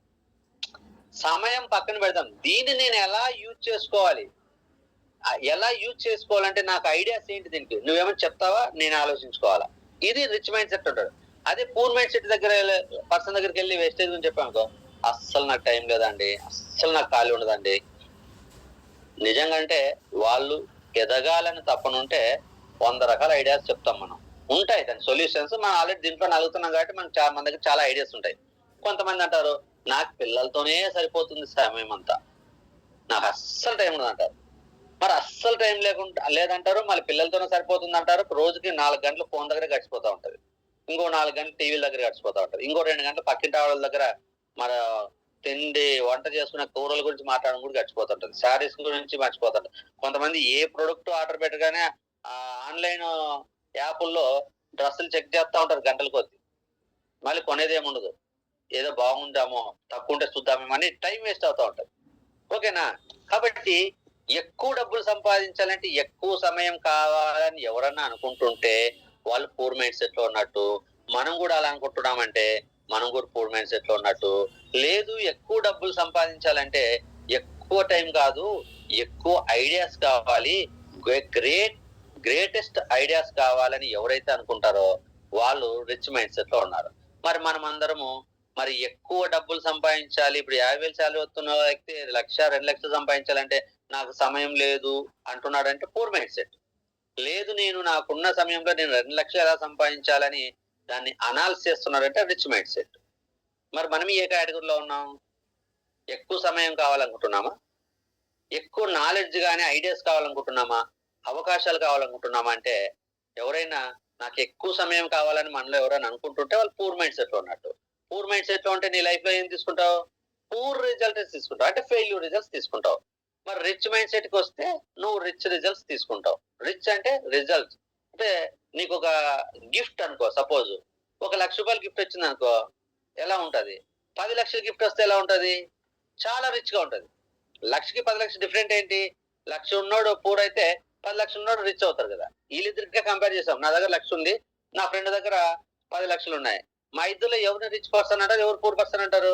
సమయం పక్కన పెడదాం, దీన్ని నేను ఎలా యూజ్ చేసుకోవాలి. ఎలా యూజ్ చేసుకోవాలంటే నాకు ఐడియాస్ ఏంటి దీనికి, నువ్వేమైనా చెప్తావా, నేను ఆలోచించుకోవాలా. ఇది రిచ్ మైండ్ సెట్ ఉంటాడు. అదే పూర్ మైండ్ సెట్ దగ్గర పర్సన్ దగ్గరికి వెళ్ళి వేస్టేజ్ గురించి చెప్పానుకో, అస్సలు నాకు టైం లేదండి, అస్సలు నాకు ఖాళీ ఉండదండి. నిజంగా అంటే వాళ్ళు ఎదగాలని తప్పనుంటే 100 రకాల ఐడియాస్ చెప్తాం మనం. ఉంటాయి దాని సొల్యూషన్స్. మనం ఆల్రెడీ దీంట్లో అడుగుతున్నాం కాబట్టి మనకు మన దగ్గర చాలా ఐడియాస్ ఉంటాయి. కొంతమంది అంటారు, నాకు పిల్లలతోనే సరిపోతుంది సమయం అంతా, నాకు అస్సలు టైం ఉండదంటారు. మరి అస్సలు టైం లేదంటారు, మళ్ళీ పిల్లలతోనే సరిపోతుంది అంటారు. రోజుకి 4 గంటలు ఫోన్ దగ్గర గడిచిపోతా ఉంటది, ఇంకో 4 గంటలు టీవీల దగ్గర గడిచిపోతా ఉంటది, ఇంకో 2 గంటలు పక్కింటి వాళ్ళ దగ్గర మన తిండి వంట చేసుకునే కూరల గురించి మాట్లాడడం కూడా గడిచిపోతుంటది, శారీస్ గురించి మర్చిపోతుంటది. కొంతమంది ఏ ప్రొడక్ట్ ఆర్డర్ పెట్టగానే ఆన్లైన్ యాప్ల్లో డ్రెస్సులు చెక్ చేస్తా ఉంటారు గంటల కొద్ది, మళ్ళీ కొనేదేముండదు. ఏదో బాగుందామో, తక్కువ ఉంటే చూద్దామేమో అని టైం వేస్ట్ అవుతా ఉంటది. ఓకేనా? కాబట్టి ఎక్కువ డబ్బులు సంపాదించాలంటే ఎక్కువ సమయం కావాలని ఎవరన్నా అనుకుంటుంటే వాళ్ళు పూర్ మైండ్ సెట్ లో ఉన్నట్టు. మనం కూడా అలా అనుకుంటున్నామంటే మనం కూడా పూర్ మైండ్ సెట్ లో ఉన్నట్టు. లేదు, ఎక్కువ డబ్బులు సంపాదించాలంటే ఎక్కువ టైం కాదు, ఎక్కువ ఐడియాస్ కావాలి, గ్రేటెస్ట్ ఐడియాస్ కావాలని ఎవరైతే అనుకుంటారో వాళ్ళు రిచ్ మైండ్ సెట్ లో ఉన్నారు. మరి మనం అందరము మరి ఎక్కువ డబ్బులు సంపాదించాలి, ఇప్పుడు 50,000 శాలరీ వస్తున్న వ్యక్తి 1,00,000 2,00,000 సంపాదించాలంటే నాకు సమయం లేదు అంటున్నాడంటే పూర్ మైండ్ సెట్. లేదు, నేను నాకున్న సమయంలో నేను 2,00,000 ఎలా సంపాదించాలని దాన్ని అనాలిసిస్ చేస్తున్నాడంటే రిచ్ మైండ్ సెట్. మరి మనం ఏ కేటగిరీలో ఉన్నాం? ఎక్కువ సమయం కావాలనుకుంటున్నామా, ఎక్కువ నాలెడ్జ్ గానీ ఐడియాస్ కావాలనుకుంటున్నామా, అవకాశాలు కావాలనుకుంటున్నామా? అంటే ఎవరైనా నాకు ఎక్కువ సమయం కావాలని మనలో ఎవరైనా అనుకుంటుంటే వాళ్ళు పూర్ మైండ్ సెట్ లో ఉన్నట్టు. పూర్ మైండ్ సెట్ లో ఉంటే నీ లైఫ్ లో ఏం తీసుకుంటావు? పూర్ రిజల్ట్స్ తీసుకుంటావు, అంటే ఫెయిల్యూర్ రిజల్ట్స్ తీసుకుంటావు. మరి రిచ్ మైండ్ సెట్ కి వస్తే నువ్వు రిచ్ రిజల్ట్స్ తీసుకుంటావు. రిచ్ అంటే రిజల్ట్స్, అంటే నీకు ఒక గిఫ్ట్ అనుకో, సపోజ్ ఒక ₹1,00,000 గిఫ్ట్ వచ్చింది అనుకో, ఎలా ఉంటది? 10 లక్షల గిఫ్ట్ వస్తే ఎలా ఉంటది? చాలా రిచ్ గా ఉంటది. 1,00,000కి 10,00,000 డిఫరెంట్ ఏంటి? 1,00,000 ఉన్నోడు పూర్ అయితే 10,00,000 ఉన్నోడు రిచ్ అవుతారు కదా. వీళ్ళిద్దరికే కంపేర్ చేసాం. నా దగ్గర 1,00,000 ఉంది, నా ఫ్రెండ్ దగ్గర 10,00,000 ఉన్నాయి. మా ఇద్దరులో ఎవరిని రిచ్ పర్సన్ అంటారు, ఎవరు పూర్ పర్సన్ అంటారు?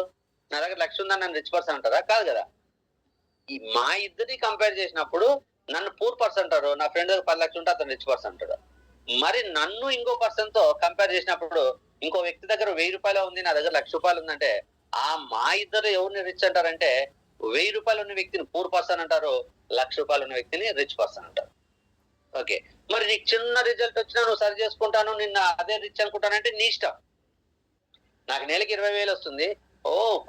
నా దగ్గర 1,00,000 ఉందని నన్ను రిచ్ పర్సన్ అంటారా? కాదు కదా. ఈ మా ఇద్దరిని కంపేర్ చేసినప్పుడు నన్ను పూర్ పర్సన్ అంటారు, నా ఫ్రెండ్ దగ్గర 10,00,000 ఉంటే అతను రిచ్ పర్సన్ అంటాడు. మరి నన్ను ఇంకో పర్సన్ తో కంపేర్ చేసినప్పుడు ఇంకో వ్యక్తి దగ్గర ₹1,000 ఉంది, నా దగ్గర ₹1,00,000 ఉందంటే ఆ మా ఇద్దరు ఎవరిని రిచ్ అంటారంటే ₹1,000 ఉన్న వ్యక్తిని పూర్ పర్సన్ అంటారు, ₹1,00,000 ఉన్న వ్యక్తిని రిచ్ పర్సన్ అంటారు. ఓకే. మరి నీకు చిన్న రిజల్ట్ వచ్చినా నువ్వు సరి చేసుకుంటాను, నిన్న అదే రిచ్ అనుకుంటానంటే నీ ఇష్టం. నాకు నెలకి 20,000 వస్తుంది,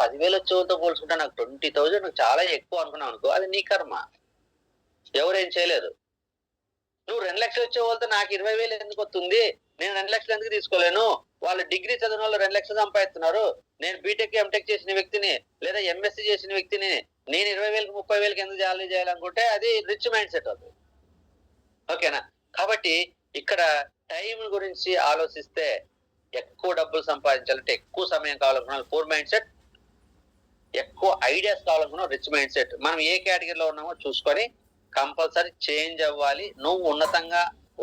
10,000 వచ్చేవాళ్ళతో పోల్చుకుంటే నాకు 20,000 నాకు చాలా ఎక్కువ అనుకున్నావు అనుకో, అది నీ కర్మ, ఎవరేం చేయలేరు. నువ్వు 2,00,000 వచ్చే వాళ్ళతో నాకు 20,000 ఎందుకు వస్తుంది, నేను 2,00,000 ఎందుకు తీసుకోలేను, వాళ్ళు డిగ్రీ చదివిన వాళ్ళు 2,00,000 సంపాదిస్తున్నారు, నేను బీటెక్ ఎంటెక్ చేసిన వ్యక్తిని లేదా ఎంఎస్సీ చేసిన వ్యక్తిని నేను 20,000కి 30,000కి ఎందుకు జాలీ చేయాలనుకుంటే అది రిచ్ మైండ్ సెట్ అవుతుంది. ఓకేనా? కాబట్టి ఇక్కడ టైం గురించి ఆలోచిస్తే ఎక్కువ డబ్బులు సంపాదించాలంటే ఎక్కువ సమయం కావాలనుకున్నాను పూర్ మైండ్ సెట్, ఎక్కువ ఐడియాస్ కావాలనుకున్నాం రిచ్ మైండ్ సెట్. మనం ఏ కేటగిరీలో ఉన్నామో చూసుకొని కంపల్సరీ చేంజ్ అవ్వాలి. నువ్వు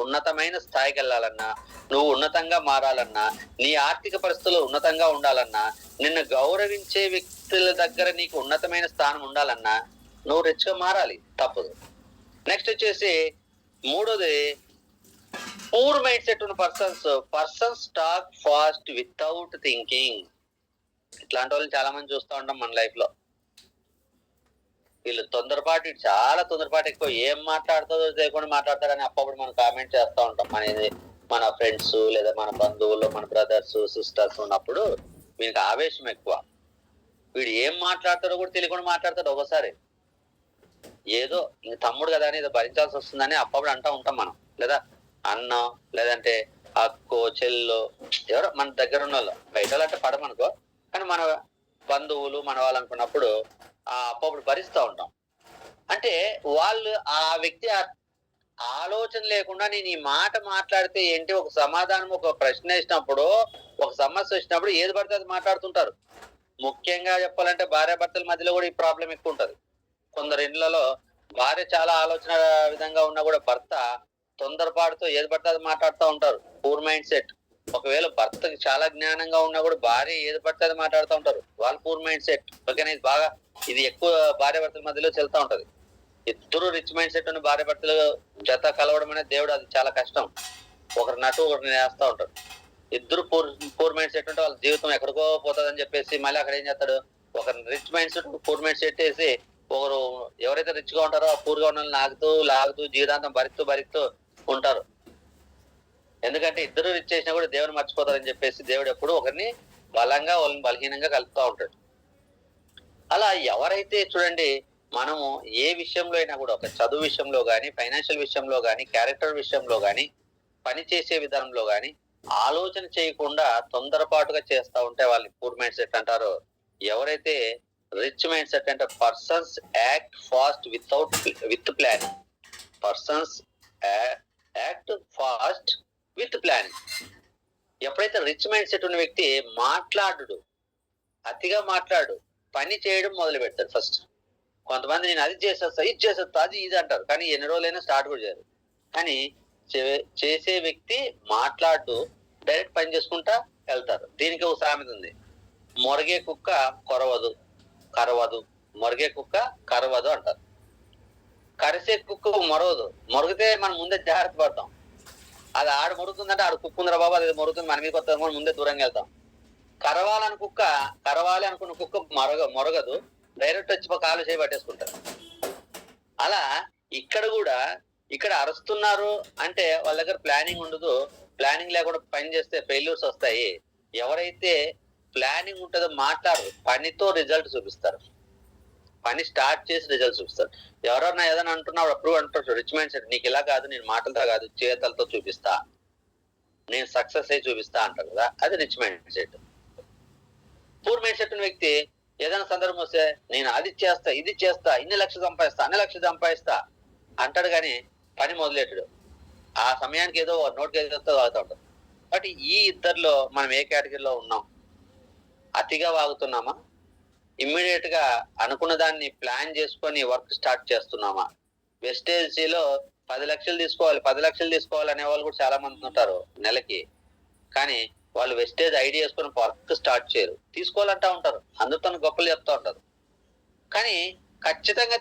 ఉన్నతమైన స్థాయికి వెళ్ళాలన్నా, నువ్వు ఉన్నతంగా మారాలన్నా, నీ ఆర్థిక పరిస్థితులు ఉన్నతంగా ఉండాలన్నా, నిన్ను గౌరవించే వ్యక్తుల దగ్గర నీకు ఉన్నతమైన స్థానం ఉండాలన్నా నువ్వు రిచ్ గా మారాలి, తప్పదు. నెక్స్ట్ వచ్చేసి మూడోది, పూర్ మైండ్ సెట్ ఉన్న persons talk fast without thinking. ఇట్లాంటి వాళ్ళని చాలా మంది చూస్తూ ఉంటాం మన లైఫ్ లో. వీళ్ళు చాలా తొందరపాటు ఎక్కువ, ఏం మాట్లాడుతుందో తెలియకుండా మాట్లాడతారని అప్పుడు మనం కామెంట్ చేస్తూ ఉంటాం. మన ఫ్రెండ్స్ లేదా మన బంధువులు, మన బ్రదర్స్ సిస్టర్స్ ఉన్నప్పుడు వీళ్ళకి ఆవేశం ఎక్కువ. వీడు ఏం మాట్లాడతాడో కూడా తెలియకుండా మాట్లాడతాడు. ఒకసారి ఏదో ఇంక తమ్ముడు కదా అని ఏదో భరించాల్సి వస్తుందని అప్పుడు అంటూ ఉంటాం మనం, లేదా అన్న లేదంటే అక్కో చెల్లో ఎవరో మన దగ్గర ఉన్న వాళ్ళు. బయట అంటే పడమనుకో, కానీ మన బంధువులు మన వాళ్ళు అనుకున్నప్పుడు అప్పుడు భరిస్తూ ఉంటాం. అంటే వాళ్ళు ఆ వ్యక్తి ఆలోచన లేకుండా నేను ఈ మాట మాట్లాడితే ఏంటి, ఒక సమాధానం, ఒక ప్రశ్న వేసినప్పుడు, ఒక సమస్య వచ్చినప్పుడు ఏది పడితే అది మాట్లాడుతుంటారు. ముఖ్యంగా చెప్పాలంటే భార్యాభర్తల మధ్యలో కూడా ఈ ప్రాబ్లం ఎక్కువ ఉంటది. కొందరు ఇళ్లలో భార్య చాలా ఆలోచన విధంగా ఉన్నా కూడా భర్త తొందరపాటుతో ఏది పడితే అది మాట్లాడుతూ ఉంటారు. Poor mindset. ఒకవేళ భర్తకి చాలా జ్ఞానంగా ఉన్నా కూడా భార్య ఏది పడితే అది మాట్లాడుతూ ఉంటారు. వాళ్ళు పూర్ మైండ్ సెట్. ఓకేనా? ఇది ఎక్కువ భార్య భర్తల మధ్యలో చెల్తా ఉంటది. ఇద్దరు రిచ్ మైండ్ సెట్ ఉన్న భార్య భర్తలు జత కలవడం అనేది దేవుడు అది చాలా కష్టం. ఒకరి నటు ఒకరిని వేస్తూ ఉంటారు. ఇద్దరు పూర్ మైండ్ సెట్ ఉంటే వాళ్ళ జీవితం ఎక్కడికో పోతుందని చెప్పేసి మళ్ళీ అక్కడ ఏం చేస్తాడు, ఒక rich mind set poor mind set వేసి ఒకరు ఎవరైతే రిచ్ గా ఉంటారో ఆ పూర్ గా ఉన్న లాగుతూ జీవితాంతం భరిస్తూ ఉంటారు. ఎందుకంటే ఇద్దరు రిచ్ చేసినా కూడా దేవుని మర్చిపోతారని చెప్పేసి దేవుడు ఎప్పుడు ఒకరిని బలంగా వాళ్ళని బలహీనంగా కలుపుతూ ఉంటాడు. అలా ఎవరైతే చూడండి, మనము ఏ విషయంలో అయినా కూడా, ఒక చదువు విషయంలో గాని, ఫైనాన్షియల్ విషయంలో గాని, క్యారెక్టర్ విషయంలో గాని, పని చేసే విధానంలో గాని ఆలోచన చేయకుండా తొందరపాటుగా చేస్తూ ఉంటే వాళ్ళని పూర్ మైండ్ సెట్ అంటారు. ఎవరైతే రిచ్ మైండ్ సెట్ అంటే persons act fast with planning. Persons act fast with planning. ఎప్పుడైతే రిచ్ మైండ్ సెట్ ఉన్న వ్యక్తి అతిగా మాట్లాడు, పని చేయడం మొదలు పెడతాడు. ఫస్ట్ కొంతమంది నేను అది చేసేస్తా, ఇది చేసేస్తా, అది ఇది అంటారు, కానీ ఎన్ని రోజులైనా స్టార్ట్ కూడా చేయరు. కానీ చేసే వ్యక్తి మాట్లాడుతూ డైరెక్ట్ పని చేసుకుంటా వెళ్తారు. దీనికి ఒక సామెత ఉంది, మొరగే కుక్క కరవదు, మొరగే కుక్క కరవదు అంటారు. కరిసే కుక్క మొరగితే మనం ముందే జాగ్రత్త పడతాం. అది ఆడు మొరుగుతుందంటే ఆడు కుక్క ఉందిరా బాబా, అది మొరుగుతుంది, మన మీద కొత్త ముందే దూరంగా వెళ్తాం. కరవాలి అనుకున్న కుక్క మొరగదు, డైరెక్ట్ వచ్చి కాలు చేయి పట్టేసుకుంటారు. అలా ఇక్కడ అరుస్తున్నారు అంటే వాళ్ళ దగ్గర ప్లానింగ్ ఉండదు. ప్లానింగ్ లేకుండా పని చేస్తే ఫెయిల్యూర్స్ వస్తాయి. ఎవరైతే ప్లానింగ్ ఉంటుందో మాట్లాడరు, పనితో రిజల్ట్ చూపిస్తారు. పని స్టార్ట్ చేసి రిజల్ట్ చూపిస్తారు. ఎవరన్నా ఏదైనా అంటున్నాడు అప్పుడు అంటారు రిచ్ మైండ్ సెట్, నీకు ఇలా కాదు, నేను మాటలతో కాదు చేతలతో చూపిస్తా, నేను సక్సెస్ అయి చూపిస్తా అంటారు కదా, అది rich mind set. Poor mindset ఉన్న వ్యక్తి ఏదైనా సందర్భం వస్తే నేను అది చేస్తా, ఇది చేస్తా, అన్ని లక్షలు సంపాదిస్తా అంటాడు, కానీ పని మొదలెట్టాడు. ఆ సమయానికి ఏదో నోటికి ఏదో వాగుతూ ఉంటాడు. కాబట్టి ఈ ఇద్దరిలో మనం ఏ కేటగిరీలో ఉన్నాం? అతిగా వాగుతున్నామా? ఇమ్మీడియట్ గా అనుకున్న దాన్ని ప్లాన్ చేసుకొని వర్క్ స్టార్ట్ చేస్తున్నామా? వెస్టేజీలో 10 లక్షలు తీసుకోవాలి అనే వాళ్ళు కూడా చాలా మంది ఉంటారు నెలకి. కానీ వాళ్ళు వెస్టేజ్ ఐడియా చేసుకొని వర్క్ స్టార్ట్ చేయరు, తీసుకోవాలంటా ఉంటారు, అందరితో గొప్పలు చెప్తా ఉంటారు. కానీ ఖచ్చితంగా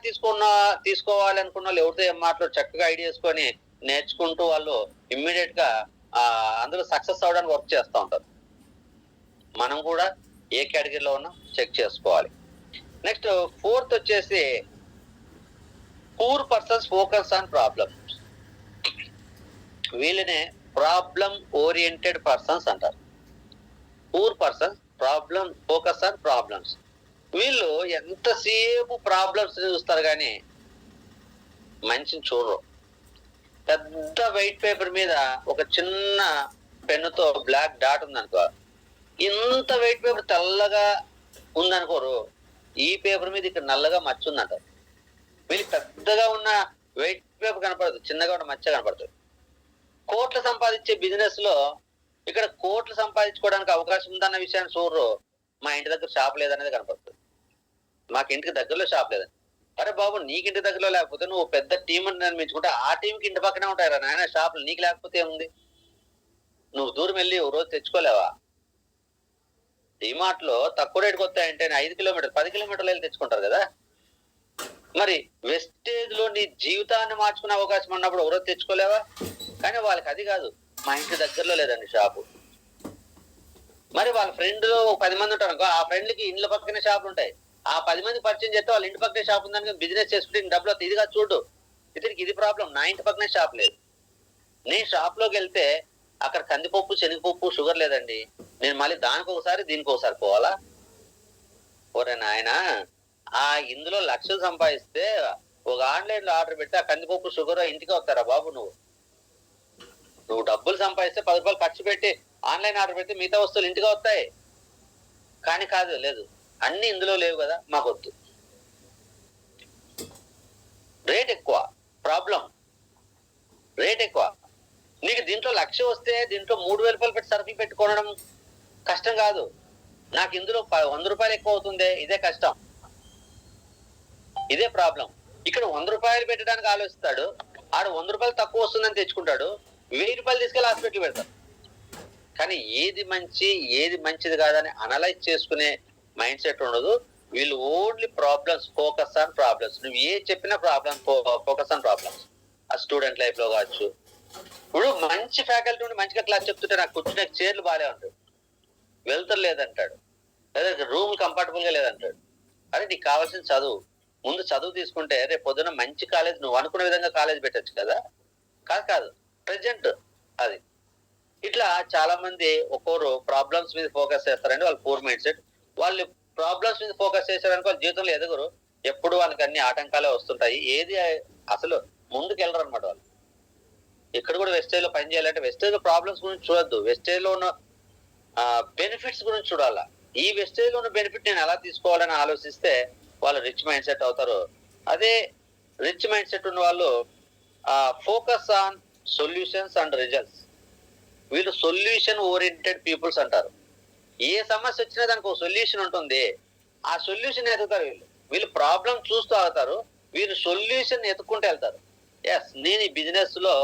తీసుకోవాలి అనుకున్న వాళ్ళు ఎవరితో ఏం మాట్లాడు చక్కగా ఐడియా చేసుకొని నేర్చుకుంటూ వాళ్ళు ఇమ్మీడియట్ గా అందులో సక్సెస్ అవడానికి వర్క్ చేస్తూ ఉంటారు. మనం కూడా ఏ కేటగిరీలో ఉన్నా చెక్ చేసుకోవాలి. నెక్స్ట్ 4th వచ్చేసి poor persons focus on problems. వీళ్ళనే ప్రాబ్లం ఓరియంటెడ్ పర్సన్స్ అంటారు. Poor persons focus on problems. వీళ్ళు ఎంతసేపు ప్రాబ్లమ్స్ చూస్తారు కానీ మనిషిని చూడరు. పెద్ద వైట్ పేపర్ మీద ఒక చిన్న పెన్నుతో బ్లాక్ డాట్ ఉందనుకో, ఇంత వైట్ పేపర్ తెల్లగా ఉందనుకోరు, ఈ పేపర్ మీద ఇక్కడ నల్లగా మచ్చ ఉందంటారు. వీళ్ళు పెద్దగా ఉన్న వైట్ పేపర్ కనపడదు, చిన్నగా ఉన్న మచ్చ కనపడుతుంది. కోట్లు సంపాదించే బిజినెస్ లో ఇక్కడ కోట్లు సంపాదించుకోవడానికి అవకాశం ఉందన్న విషయాన్ని చూడరు. మా ఇంటి దగ్గర షాప్ లేదనేది కనపడుతుంది, మాకు ఇంటికి దగ్గరలో షాప్ లేదని. అరే బాబు, నీకు ఇంటి దగ్గరలో లేకపోతే నువ్వు పెద్ద టీం నిర్మించుకుంటే ఆ టీంకి ఇంటి పక్కనే ఉంటాయిరా నాయన షాపులు, నీకు లేకపోతే ఏముంది? నువ్వు దూరం వెళ్ళి ఓ రోజు తెచ్చుకోలేవా? డిమార్ట్ లో తక్కువ రేటుకి వస్తాయంటే 5 కిలోమీటర్లు 10 కిలోమీటర్లు వెళ్ళి తెచ్చుకుంటారు కదా. మరి వెస్టేజ్ లో నీ జీవితాన్ని మార్చుకునే అవకాశం ఉన్నప్పుడు ఎవరో తెచ్చుకోలేవా? కానీ వాళ్ళకి అది కాదు, మా ఇంటి దగ్గరలో లేదండి షాపు. మరి వాళ్ళ ఫ్రెండ్ 10 మంది ఉంటారు అనుకో, ఆ ఫ్రెండ్కి ఇండ్ల పక్కనే షాపులు ఉంటాయి. ఆ 10 మంది పరిచయం చేస్తే వాళ్ళ ఇంటి పక్కనే షాప్ ఉందని బిజినెస్ చేసుకుంటే డబ్బులు వస్తాయి. ఇదిగా చూడు, ఇతనికి ఇది ప్రాబ్లం, నా ఇంటి పక్కనే షాప్ లేదు. నేను షాప్ లోకి వెళ్తే అక్కడ కందిపప్పు, శనగపప్పు, షుగర్ లేదండి, నేను మళ్ళీ దానికి ఒకసారి దీనికి ఒకసారి పోవాలా? ఓరే నాయన, ఇందులో లక్షలు సంపాదిస్తే ఒక ఆన్లైన్ లో ఆర్డర్ పెట్టి ఆ కందిపప్పు, షుగర్ ఇంటికి వస్తారా బాబు? నువ్వు డబ్బులు సంపాదిస్తే 10 రూపాయలు ఖర్చు పెట్టి ఆన్లైన్ ఆర్డర్ పెడితే మిగతా వస్తువులు ఇంటికి వస్తాయి. కానీ లేదు, అన్ని ఇందులో లేవు కదా, మాకొద్దు. రేట్ ఎక్కువ, రేట్ ఎక్కువ. నీకు దీంట్లో 1,00,000 వస్తే దీంట్లో 3,000 రూపాయలు పెట్టి సరుకులు పెట్టుకోవడం కష్టం కాదు, నాకు ఇందులో 100 రూపాయలు ఎక్కువ అవుతుంది, ఇదే కష్టం, ఇదే ప్రాబ్లం. ఇక్కడ 100 రూపాయలు పెట్టడానికి ఆలోచిస్తాడు, ఆడు 100 రూపాయలు తక్కువ వస్తుందని తెచ్చుకుంటాడు, 1000 రూపాయలు తీసుకెళ్లి హాస్పిటల్ పెడతారు. కానీ ఏది మంచి ఏది మంచిది కాదని అనలైజ్ చేసుకునే మైండ్ సెట్ ఉండదు. వీళ్ళు only problems, focus on problems. నువ్వు ఏ చెప్పినా ప్రాబ్లమ్, ఫోకస్ ఆన్ ప్రాబ్లమ్స్. ఆ స్టూడెంట్ లైఫ్ లో కావచ్చు. ఇప్పుడు మంచి ఫ్యాకల్టీ ఉండి మంచిగా క్లాస్ చెప్తుంటే నాకు కూర్చునే చైర్లు బాగాలే ఉంటాడు, వెళ్తారు లేదంటాడు, లేదా రూమ్ కంఫర్టబుల్ గా లేదంటాడు. అరే నీకు కావాల్సిన చదువు, ముందు చదువు తీసుకుంటే రేపు పొద్దున మంచి కాలేజ్, నువ్వు అనుకునే విధంగా కాలేజ్ పెట్టచ్చు కదా. కాదు ప్రెజెంట్ అది. ఇట్లా చాలా మంది ఒక్కోరు ప్రాబ్లమ్స్ మీద ఫోకస్ చేస్తారండి, వాళ్ళు పూర్ మైండ్ సెట్. వాళ్ళు ప్రాబ్లమ్స్ మీద ఫోకస్ చేశారనుకో వాళ్ళు జీవితంలో ఎదుగురు, ఎప్పుడు వాళ్ళకి అన్ని ఆటంకాలే వస్తుంటాయి, ఏది అసలు ముందుకు వెళ్ళరు అనమాట వాళ్ళు. ఇక్కడ కూడా వెస్టేజ్ లో పని చేయాలంటే వెస్టేజ్ లో ప్రాబ్లమ్స్ గురించి చూడొద్దు, వెస్టేజ్ లో ఉన్న బెనిఫిట్స్ గురించి చూడాలా. ఈ వెస్టేజ్ లో ఉన్న బెనిఫిట్ నేను ఎలా తీసుకోవాలని ఆలోచిస్తే వాళ్ళు రిచ్ మైండ్ సెట్ అవుతారు. అదే రిచ్ మైండ్ సెట్ ఉన్న వాళ్ళు focus on solutions and results. వీళ్ళు సొల్యూషన్ ఓరియంటెడ్ పీపుల్స్ అంటారు. ఏ సమస్య వచ్చినా దానికి ఒక సొల్యూషన్ ఉంటుంది, ఆ సొల్యూషన్ ఎదుగుతారు. వీళ్ళు ప్రాబ్లం చూస్తూ అవుతారు, వీళ్ళు సొల్యూషన్ ఎత్తుకుంటూ వెళ్తారు. ఎస్, నేను ఈ బిజినెస్ లో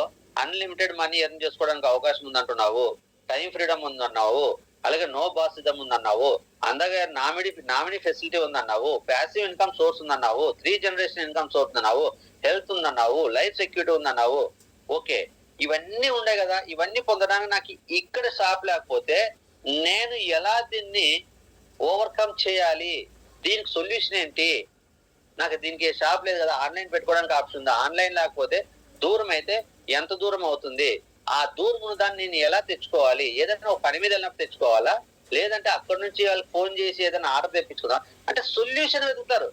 అన్లిమిటెడ్ మనీ ఎర్న్ చేసుకోవడానికి అవకాశం ఉందంటున్నావు, టైం ఫ్రీడమ్ ఉందన్నావు, అలాగే నో బాసిజం ఉందన్నావు, అందగా నామినీ ఫెసిలిటీ ఉందన్నావు, ప్యాసివ్ ఇన్కమ్ సోర్స్ ఉందన్నావు, 3 జనరేషన్ ఇన్కమ్ సోర్స్ ఉందన్నావు, హెల్త్ ఉందన్నావు, లైఫ్ సెక్యూరిటీ ఉందన్నావు. ఓకే, ఇవన్నీ ఉండే కదా. ఇవన్నీ పొందడానికి నాకు ఇక్కడ షాప్ లేకపోతే నేను ఎలా దీన్ని ఓవర్కమ్ చేయాలి, దీనికి సొల్యూషన్ ఏంటి? నాకు దీనికి షాప్ లేదు కదా, ఆన్లైన్ పెట్టుకోవడానికి ఆప్షన్ ఉందా? ఆన్లైన్ లేకపోతే దూరం అయితే ఎంత దూరం అవుతుంది, ఆ దూరం దాన్ని నేను ఎలా తెచ్చుకోవాలి? ఏదైనా ఒక పని మీద వెళ్ళినప్పుడు తెచ్చుకోవాలా, లేదంటే అక్కడి నుంచి వాళ్ళకి ఫోన్ చేసి ఏదైనా ఆర్డర్ తెప్పించుకుందాం అంటే సొల్యూషన్ వెతుకుతారు.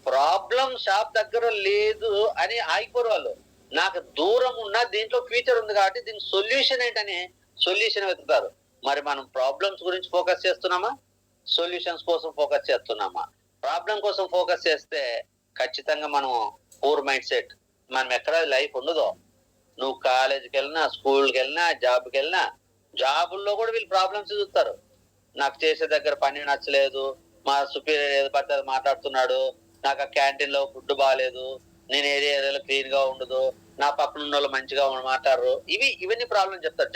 ప్రాబ్లం షాప్ దగ్గర లేదు అని ఆగిపోరు వాళ్ళు. నాకు దూరం ఉన్న దీంట్లో ఫ్యూచర్ ఉంది కాబట్టి దీనికి సొల్యూషన్ ఏంటని సొల్యూషన్ వెతుకుతారు. మరి మనం ప్రాబ్లమ్స్ గురించి ఫోకస్ చేస్తున్నామా, సొల్యూషన్స్ కోసం ఫోకస్ చేస్తున్నామా? ప్రాబ్లం కోసం ఫోకస్ చేస్తే ఖచ్చితంగా మనం పూర్ మైండ్ సెట్. మనం ఎక్కడ లైఫ్ ఉండదో. నువ్వు కాలేజీకి వెళ్ళినా, స్కూల్కి వెళ్ళినా, జాబ్కి వెళ్ళినా, జాబుల్లో కూడా వీళ్ళు ప్రాబ్లమ్స్ చూస్తారు. నాకు చేసే దగ్గర పని నచ్చలేదు, మా సుపీరియర్ ఏది పడితే అది మాట్లాడుతున్నాడు, నాకు ఆ క్యాంటీన్ లో ఫుడ్ బాగాలేదు, నేను ఏరియాలో క్లీన్ గా ఉండదు, నా పక్కన ఉన్న వాళ్ళు మంచిగా మాట్లాడరు, ఇవన్నీ ప్రాబ్లం చెప్తారు.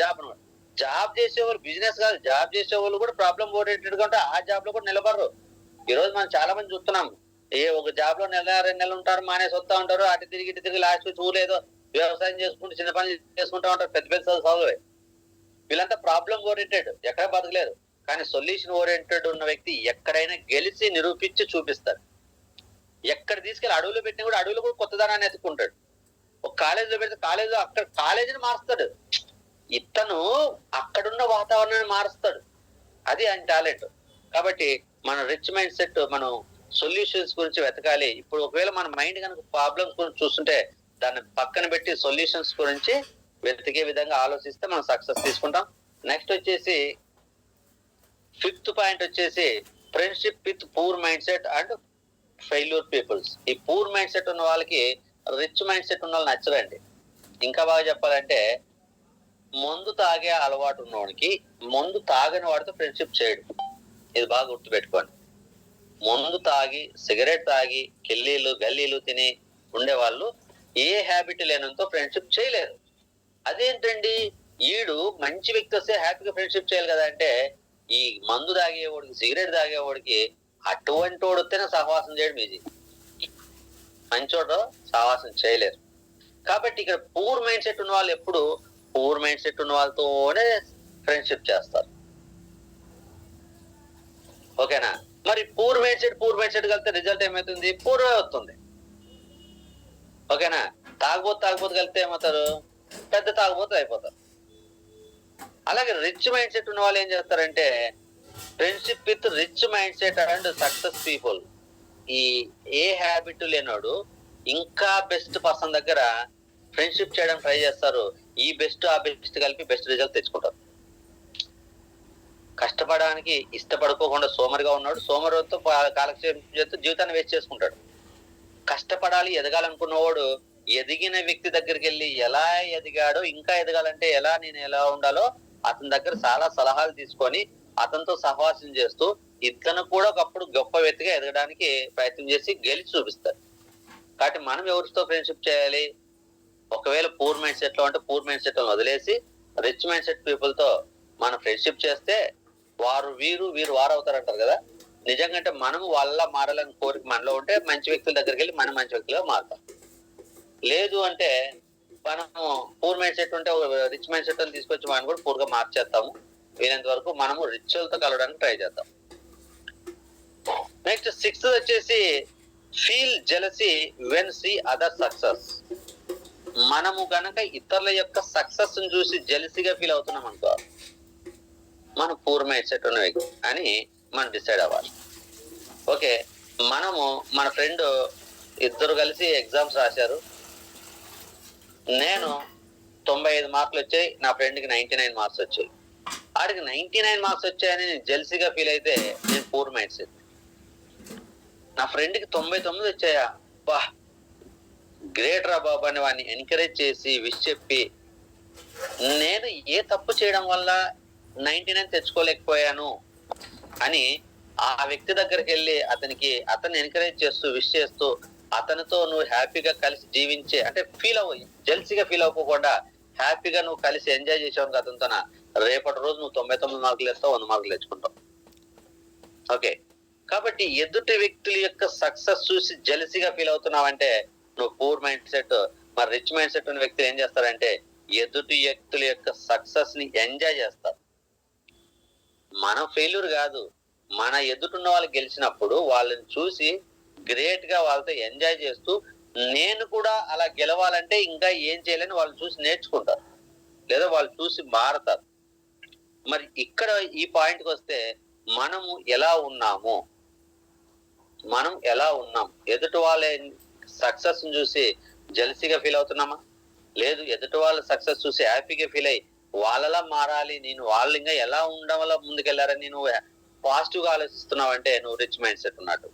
జాబ్ చేసేవాళ్ళు, బిజినెస్ కాదు, జాబ్ చేసేవాళ్ళు కూడా ప్రాబ్లం ఓరియంటెడ్ గా ఉంటే ఆ జాబ్ లో కూడా నిలబడరు. ఈ రోజు మనం చాలా మంది చూస్తున్నాం, ఒక జాబ్ లో 1-2 నెలలు ఉంటారు, మానేసి వస్తా ఉంటారు, అటు తిరిగి లాస్ట్ చూడలేదో వ్యవసాయం చేసుకుంటూ చిన్న పని చేసుకుంటా ఉంటారు, పెద్ద పెద్ద చదువు. వీళ్ళంతా ప్రాబ్లం ఓరియంటెడ్, ఎక్కడ బతకలేరు. కానీ సొల్యూషన్ ఓరియంటెడ్ ఉన్న వ్యక్తి ఎక్కడైనా గెలిచి నిరూపించి చూపిస్తారు. ఎక్కడ తీసుకెళ్ళి అడవులు పెట్టినా కూడా అడవులు కూడా కొత్తదనాన్ని ఎత్తుకుంటాడు. ఒక కాలేజీలో పెడితే కాలేజీని మారుస్తాడు. ఇతను అక్కడున్న వాతావరణాన్ని మారుస్తాడు. అది ఆయన టాలెంట్. కాబట్టి మన రిచ్ మైండ్ సెట్, మనం సొల్యూషన్స్ గురించి వెతకాలి. ఇప్పుడు ఒకవేళ మన మైండ్ కనుక ప్రాబ్లమ్స్ గురించి చూస్తుంటే దాన్ని పక్కన పెట్టి సొల్యూషన్స్ గురించి వెతికే విధంగా ఆలోచిస్తే మనం సక్సెస్ తీసుకుంటాం. నెక్స్ట్ వచ్చేసి 5th పాయింట్ వచ్చేసి friendship with poor mindset and failure peoples. ఈ పూర్ మైండ్ సెట్ ఉన్న వాళ్ళకి రిచ్ మైండ్ సెట్ ఉన్న వాళ్ళు నచ్చరండి. ఇంకా బాగా చెప్పాలంటే మందు తాగే అలవాటు ఉన్నవాడికి మందు తాగని వాడితో ఫ్రెండ్షిప్ చేయడు. ఇది బాగా గుర్తుపెట్టుకోండి. మందు తాగి, సిగరెట్ తాగి, గల్లీలు తిని ఉండేవాళ్ళు ఏ హ్యాబిట్ లేనంతో ఫ్రెండ్షిప్ చేయలేరు. అదేంటండి, ఈడు మంచి వ్యక్తి వస్తే హ్యాపీగా ఫ్రెండ్షిప్ చేయాలి కదా అంటే, ఈ మందు తాగేవాడికి, సిగరెట్ తాగేవాడికి అటువంటి వాడు వస్తేనే సహవాసం చేయడం ఈజీ, మంచోడు సహవాసం చేయలేరు. కాబట్టి ఇక్కడ పూర్ మైండ్ సెట్ ఉన్న వాళ్ళు ఎప్పుడు పూర్ మైండ్ సెట్ ఉన్న వాళ్ళతోనే ఫ్రెండ్షిప్ చేస్తారు. ఓకేనా? మరి పూర్ మైండ్ సెట్ కలిపితే రిజల్ట్ ఏమవుతుంది? పూర్వే వస్తుంది. ఓకేనా? తాగుబోతు కలిపితే ఏమవుతారు? పెద్ద తాగుబోతు అయిపోతారు. అలాగే రిచ్ మైండ్ సెట్ ఉన్న వాళ్ళు ఏం చేస్తారంటే friendship with rich mindset and success people. ఈ ఏ హ్యాబిట్ లేనోడు ఇంకా బెస్ట్ పర్సన్ దగ్గర ఫ్రెండ్షిప్ చేయడం ట్రై చేస్తారు. ఈ బెస్ట్ ఆ బెస్ట్ కలిపి బెస్ట్ రిజల్ట్ తెచ్చుకుంటారు. కష్టపడడానికి ఇష్టపడుకోకుండా సోమరిగా ఉన్నాడు, సోమరితో కాలక్షేపం చేస్తూ జీవితాన్ని వేస్ట్ చేసుకుంటాడు. కష్టపడాలి, ఎదగాలనుకున్నవాడు ఎదిగిన వ్యక్తి దగ్గరికి వెళ్ళి ఎలా ఎదిగాడో, ఇంకా ఎదగాలంటే నేను ఎలా ఉండాలో అతని దగ్గర చాలా సలహాలు తీసుకొని అతనితో సహవాసం చేస్తూ ఇతను కూడా ఒకప్పుడు గొప్ప వ్యక్తిగా ఎదగడానికి ప్రయత్నం చేసి గెలిచి చూపిస్తారు. కాబట్టి మనం ఎవరితో ఫ్రెండ్షిప్ చేయాలి? ఒకవేళ పూర్ మైండ్ సెట్ లో అంటే పూర్ మైండ్ సెట్ వదిలేసి రిచ్ మైండ్ సెట్ పీపుల్ తో మనం ఫ్రెండ్షిప్ చేస్తే వీరు వారు అవుతారంటారు కదా. నిజంగా అంటే మనము వాళ్ళ మారాలని కోరిక మనలో ఉంటే మంచి వ్యక్తుల దగ్గరికి వెళ్ళి మనం మంచి వ్యక్తులుగా మారుతాం. లేదు అంటే మనము పూర్ మైండ్ సెట్ ఉంటే రిచ్ మైండ్ సెట్ అని తీసుకొచ్చి మనం కూడా పూర్గా మార్చేస్తాము. వీలైనంత వరకు మనము రిచువల్ తో కలవడానికి ట్రై చేద్దాం. నెక్స్ట్ 6th వచ్చేసి feel jealousy when see other success. మనము గనక ఇతరుల యొక్క సక్సెస్ చూసి జెలసీగా ఫీల్ అవుతున్నాం అనుకో, మనం పూర్ మైండ్ సెట్ ఉన్న వ్యక్తి అని మనం డిసైడ్ అవ్వాలి. ఓకే, మనము మన ఫ్రెండ్ ఇద్దరు కలిసి ఎగ్జామ్స్ రాశారు. నేను 95 మార్కులు వచ్చాయి, నా ఫ్రెండ్కి 99 మార్క్స్ వచ్చాయి. ఆడికి 99 మార్క్స్ వచ్చాయని నేను జెల్సీగా ఫీల్ అయితే నేను పూర్ మైండ్ సెట్. నా ఫ్రెండ్కి 99 వచ్చాయా, బా గ్రేట్ రా బాబు అని వాడిని ఎంకరేజ్ చేసి విష్ చెప్పి, నేను ఏ తప్పు చేయడం వల్ల 99 తెచ్చుకోలేకపోయాను అని ఆ వ్యక్తి దగ్గరికి వెళ్ళి అతన్ని ఎంకరేజ్ చేస్తూ విష్ చేస్తూ అతనితో నువ్వు హ్యాపీగా కలిసి జీవించే అంటే ఫీల్ అవ్వ, జెల్సీగా ఫీల్ అవ్వకుండా హ్యాపీగా నువ్వు కలిసి ఎంజాయ్ చేసావు అతనితో, రేపటి రోజు నువ్వు 99 మార్కులు వేస్తావు, 100 మార్కులు తెచ్చుకుంటావు. ఓకే, కాబట్టి ఎదుటి వ్యక్తుల యొక్క సక్సెస్ చూసి జెలసీగా ఫీల్ అవుతున్నావంటే నువ్వు పూర్ మైండ్ సెట్. మరి రిచ్ మైండ్ సెట్ ఉన్న వ్యక్తులు ఏం చేస్తారంటే ఎదుటి వ్యక్తుల యొక్క సక్సెస్ ని ఎంజాయ్ చేస్తారు. మనం ఫెయిల్యూర్ కాదు, మన ఎదుటిన్న వాళ్ళు గెలిచినప్పుడు వాళ్ళని చూసి గ్రేట్ గా వాళ్ళతో ఎంజాయ్ చేస్తూ నేను కూడా అలా గెలవాలంటే ఇంకా ఏం చేయాలని వాళ్ళు చూసి నేర్చుకుంటారు, లేదా వాళ్ళు చూసి మారతారు. మరి ఇక్కడ ఈ పాయింట్కి వస్తే మనము ఎలా ఉన్నాము, మనం ఎలా ఉన్నాం, ఎదుటి వాళ్ళ సక్సెస్ చూసి జెలసీగా ఫీల్ అవుతున్నామా, లేదు ఎదుటి వాళ్ళ సక్సెస్ చూసి హ్యాపీగా ఫీల్ అయ్యి వాళ్ళలా మారాలి, నేను వాళ్ళు ఇంకా ఎలా ఉండడం వల్ల ముందుకెళ్లారని నువ్వు పాజిటివ్ గా ఆలోచిస్తున్నావు అంటే నువ్వు రిచ్ మైండ్ సెట్ ఉన్నట్టు.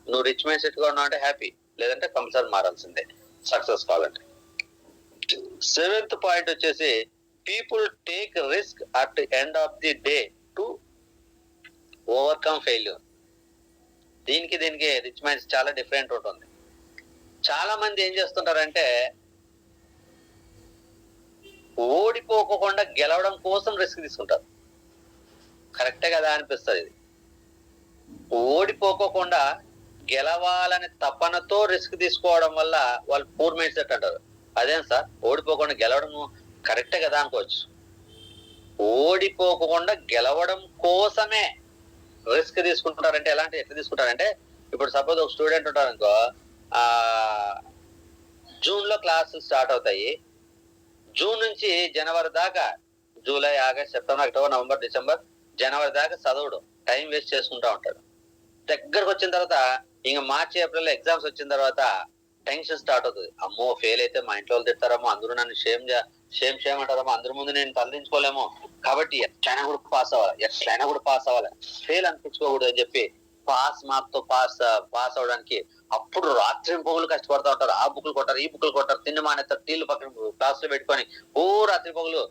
నువ్వు రిచ్ మైండ్ సెట్ గా ఉన్నావు అంటే హ్యాపీ, లేదంటే కంపల్సరీ మారాల్సిందే సక్సెస్ కావాలంటే. 7th పాయింట్ వచ్చేసి people take risk at end of the day to overcome failure. దీనికి రిచ్ మైండ్స్ చాలా డిఫరెంట్ ఉంటుంది. చాలా మంది ఏం చేస్తుంటారంటే ఓడిపోకుండా గెలవడం కోసం రిస్క్ తీసుకుంటారు. కరెక్టే కదా అనిపిస్తుంది. ఇది ఓడిపోకుండా గెలవాలని తపనతో రిస్క్ తీసుకోవడం వల్ల వాళ్ళు పూర్ మైండ్ సెట్ అంటారు. అదేం సార్ ఓడిపోకుండా గెలవడం కరెక్టే కదా అనుకోవచ్చు. ఓడిపోకుండా గెలవడం కోసమే రిస్క్ తీసుకుంటారంటే ఎట్లా తీసుకుంటారంటే ఇప్పుడు సపోజ్ ఒక స్టూడెంట్ ఉంటారు అనుకో, జూన్ లో క్లాసులు స్టార్ట్ అవుతాయి. జూన్ నుంచి జనవరి దాకా, July, August, September, October, November, December, జనవరి దాకా చదవడు, టైం వేస్ట్ చేసుకుంటా ఉంటాడు. దగ్గరకు వచ్చిన తర్వాత ఇంకా మార్చి, ఏప్రిల్ ఎగ్జామ్స్ వచ్చిన తర్వాత టెన్షన్ స్టార్ట్ అవుతుంది. అమ్మో ఫెయిల్ అయితే మా ఇంట్లో వాళ్ళు తిడతారేమో, అందరూ నన్ను షేమ్ అంటారేమో, అందరి ముందు నేను తలదించుకోలేమో, కాబట్టి ఎట్లయినా కూడా పాస్ అవ్వాలి, ఫెయిల్ అనిపించుకోకూడదు అని చెప్పి పాస్ మార్క్ తో పాస్ అవడానికి అప్పుడు రాత్రి పొగులు కష్టపడతా ఉంటారు. ఆ బుక్లు కొట్టారు, ఈ బుక్లు కొట్టారు, తిండి మానేస్తారు, టీలు పక్కన క్లాస్ లో పెట్టుకొని రాత్రి పొగులు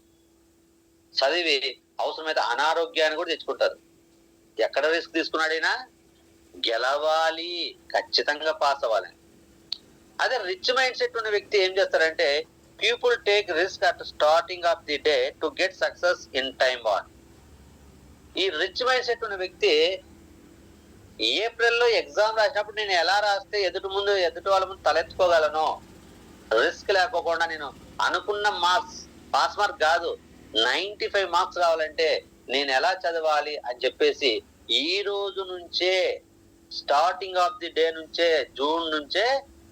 చదివి అవసరమైతే అనారోగ్యాన్ని కూడా తెచ్చుకుంటారు. ఎక్కడ రిస్క్ తీసుకున్నాడైనా గెలవాలి, ఖచ్చితంగా పాస్ అవ్వాలి. అదే రిచ్ మైండ్ సెట్ ఉన్న వ్యక్తి ఏం చేస్తారంటే people take risk at starting of the day to get success in time బాన్. ఈ రిచ్ మైండ్ సెట్ ఉన్న వ్యక్తి ఏప్రిల్లో ఎగ్జామ్ రాసినప్పుడు నేను ఎలా రాస్తే ఎదుటి వాళ్ళ ముందు తలెత్తుకోగలను, రిస్క్ లేకోకుండా నేను అనుకున్న మార్క్స్, పాస్ మార్క్ కాదు 95 మార్క్స్ రావాలంటే నేను ఎలా చదవాలి అని చెప్పేసి ఈ రోజు నుంచే, స్టార్టింగ్ ఆఫ్ ది డే నుంచే, జూన్ నుంచే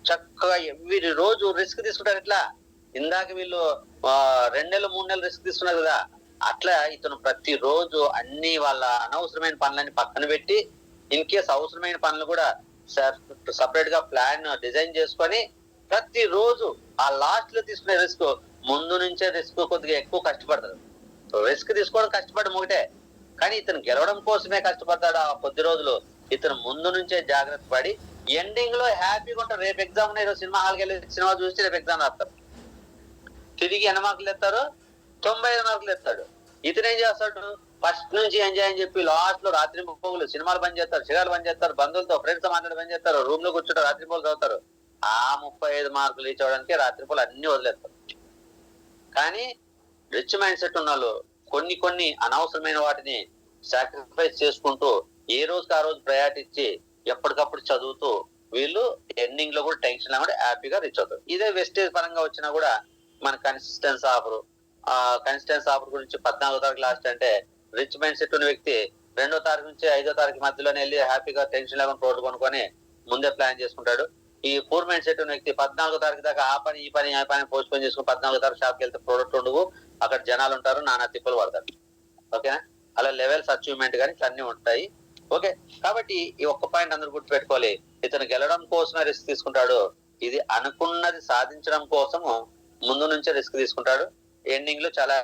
చక్కగా ఎవ్రీ రోజు రిస్క్ తీసుకుంటారు. ఇట్లా ఇందాక వీళ్ళు 2 నెలలు 3 నెలలు రిస్క్ తీసుకున్నారు కదా, అట్లా ఇతను ప్రతి రోజు అన్ని వాళ్ళ అనవసరమైన పనులన్నీ పక్కన పెట్టి ఇన్ కేస్ అవసరమైన పనులు కూడా సపరేట్ గా ప్లాన్ డిజైన్ చేసుకొని ప్రతి రోజు ఆ లాస్ట్ లో తీసుకునే రిస్క్ ముందు నుంచే రిస్క్ కొద్దిగా ఎక్కువ కష్టపడతారు. రిస్క్ తీసుకోవడం కష్టపడడం ఒకటే, కానీ ఇతను గెలవడం కోసమే కష్టపడతాడు. ఆ కొద్ది రోజులు ఇతను ముందు నుంచే జాగ్రత్త పడి ఎండింగ్ లో హ్యాపీగా ఉంటారు. రేపు ఎగ్జామ్ ఉన్నాయి, ఈరోజు సినిమా హాల్కి వెళ్ళి సినిమా చూసి రేపు ఎగ్జామ్ రాస్తారు. తిరిగి ఎన్ని మార్కులు ఎత్తారు? 95 మార్కులు ఎత్తాడు. ఇతను ఏం చేస్తాడు? ఫస్ట్ నుంచి ఎంజాయ్ అని చెప్పి లాస్ట్ లో రాత్రి పోగులు సినిమాలు బంద్ చేస్తారు, సిగాలు బంద్ చేస్తారు, బంధువులతో ఫ్రెండ్స్ మాట్లాడి బంద్ చేస్తారు, రూమ్ లో కూర్చుంటారు, రాత్రి పోగులు చదువుతారు. ఆ 35 మార్కులు రీచ్ అవడానికి రాత్రిపూలు అన్ని వదిలేస్తారు. కానీ రిచ్ మైండ్ సెట్ ఉన్న వాళ్ళు కొన్ని అనవసరమైన వాటిని సాక్రిఫైస్ చేసుకుంటూ ఏ రోజుకి ఆ రోజు ప్రయారిటీ ఇచ్చి ఎప్పటికప్పుడు చదువుతూ వీళ్ళు ఎండింగ్ లో కూడా టెన్షన్ లేకుండా హ్యాపీగా రీచ్ అవుతారు. ఇదే వెస్టేజ్ పరంగా వచ్చినా కూడా మన కన్సిస్టెన్స్ ఆఫర్ గురించి 14వ తారీఖు లాస్ట్ అంటే రిచ్ మైండ్ సెట్ ఉన్న వ్యక్తి 2వ తారీఖు నుంచి 5వ తారీఖు మధ్యలోనే వెళ్ళి హ్యాపీగా టెన్షన్ లేకుండా రోడ్డు కొనుక్కొని ముందే ప్లాన్ చేసుకుంటాడు. ఈ పూర్ మైండ్ సెట్ ఉన్న వ్యక్తి 14వ తారీఖు దాకా ఆ పని పోస్ట్ పోన్ చేసుకుని 14వ తారీఖు షాప్కి వెళ్తే ప్రోడక్ట్ ఉండవు, అక్కడ జనాలు ఉంటారు, నానా తిప్పలు పడతారు. ఓకేనా? అలా లెవెల్స్ అచీవ్మెంట్ కానీ అన్ని ఉంటాయి. ఓకే, కాబట్టి ఈ ఒక్క పాయింట్ అందరూ గుర్తుపెట్టుకోవాలి. ఇతను గెలవడం కోసమే రిస్క్ తీసుకుంటాడు. ఇది అనుకున్నది సాధించడం కోసము ముందు నుంచే రిస్క్ తీసుకుంటాడు. ఎండింగ్ లో చాలా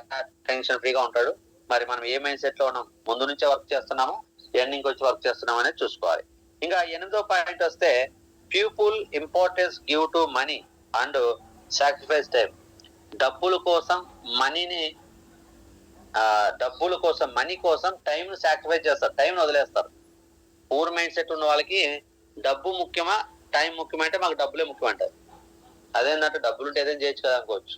టెన్షన్ ఫ్రీగా ఉంటాడు. మరి మనం ఏ మైండ్ సెట్ లో ఉన్నాం, ముందు నుంచే వర్క్ చేస్తున్నాము, ఎండింగ్ వచ్చి వర్క్ చేస్తున్నాం అనేది చూసుకోవాలి. ఇంకా 8వ పాయింట్ వస్తే people importance give to money and sacrifice time. డబ్బుల కోసం మనీ కోసం టైం సాక్రిఫైస్ చేస్తారు, టైం వదిలేస్తారు. పూర్ మైండ్ సెట్ ఉన్న వాళ్ళకి డబ్బు ముఖ్యమా టైం ముఖ్యమంటే మాకు డబ్బులే ముఖ్యం అంటారు. అదేంటంటే డబ్బులు ఉంటే ఏదైనా చేయొచ్చు కదా అనుకోవచ్చు.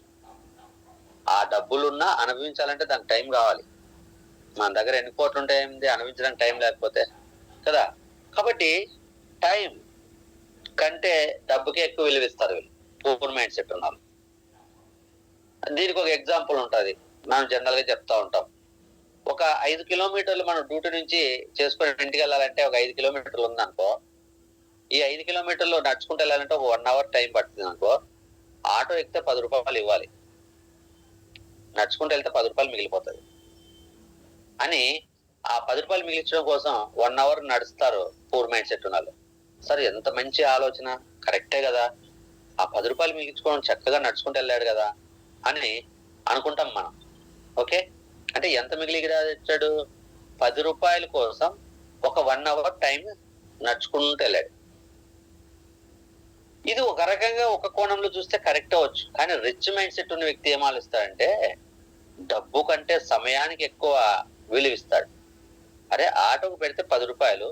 ఆ డబ్బులున్నా అనుభవించాలంటే దానికి టైం కావాలి. మన దగ్గర ఎన్ని కోట్లు ఉంటాయింది అనుభవించడానికి టైం లేకపోతే కదా. కాబట్టి టైం కంటే డబ్బుకే ఎక్కువ విలువిస్తారు వీళ్ళు పూర్ మైండ్ సెట్ ఉన్నారు. దీనికి ఒక ఎగ్జాంపుల్ ఉంటుంది, మనం జనరల్ గా చెప్తా ఉంటాం. ఒక 5 కిలోమీటర్లు మనం డ్యూటీ నుంచి చేసుకుని ఇంటికి వెళ్ళాలంటే ఒక 5 కిలోమీటర్లు ఉందనుకో, ఈ 5 కిలోమీటర్లు నడుచుకుంటూ వెళ్ళాలంటే ఒక 1 అవర్ టైం పడుతుంది అనుకో, ఆటో ఎక్కితే 10 రూపాయలు ఇవ్వాలి, నడుచుకుంటూ వెళ్తే 10 రూపాయలు మిగిలిపోతుంది అని ఆ 10 రూపాయలు మిగిలించడం కోసం 1 అవర్ నడుస్తారు పూర్ మైండ్ సెట్ ఉన్నారు. సరే, ఎంత మంచి ఆలోచన, కరెక్టే కదా, ఆ 10 రూపాయలు మిగిలించుకోవడం చక్కగా నడుచుకుంటూ వెళ్ళాడు కదా అని అనుకుంటాం మనం. ఓకే, అంటే ఎంత మిగిలిచ్చాడు? 10 రూపాయల కోసం ఒక 1 అవర్ టైం నడుచుకుంటూ వెళ్ళాడు. ఇది ఒక రకంగా ఒక కోణంలో చూస్తే కరెక్ట్ అవ్వచ్చు. కానీ రిచ్ మైండ్ సెట్ ఉన్న వ్యక్తి ఏం ఆలోచిస్తాడంటే డబ్బు కంటే సమయానికి ఎక్కువ విలువిస్తాడు. అరే, ఆటోకు పెడితే 10 రూపాయలు,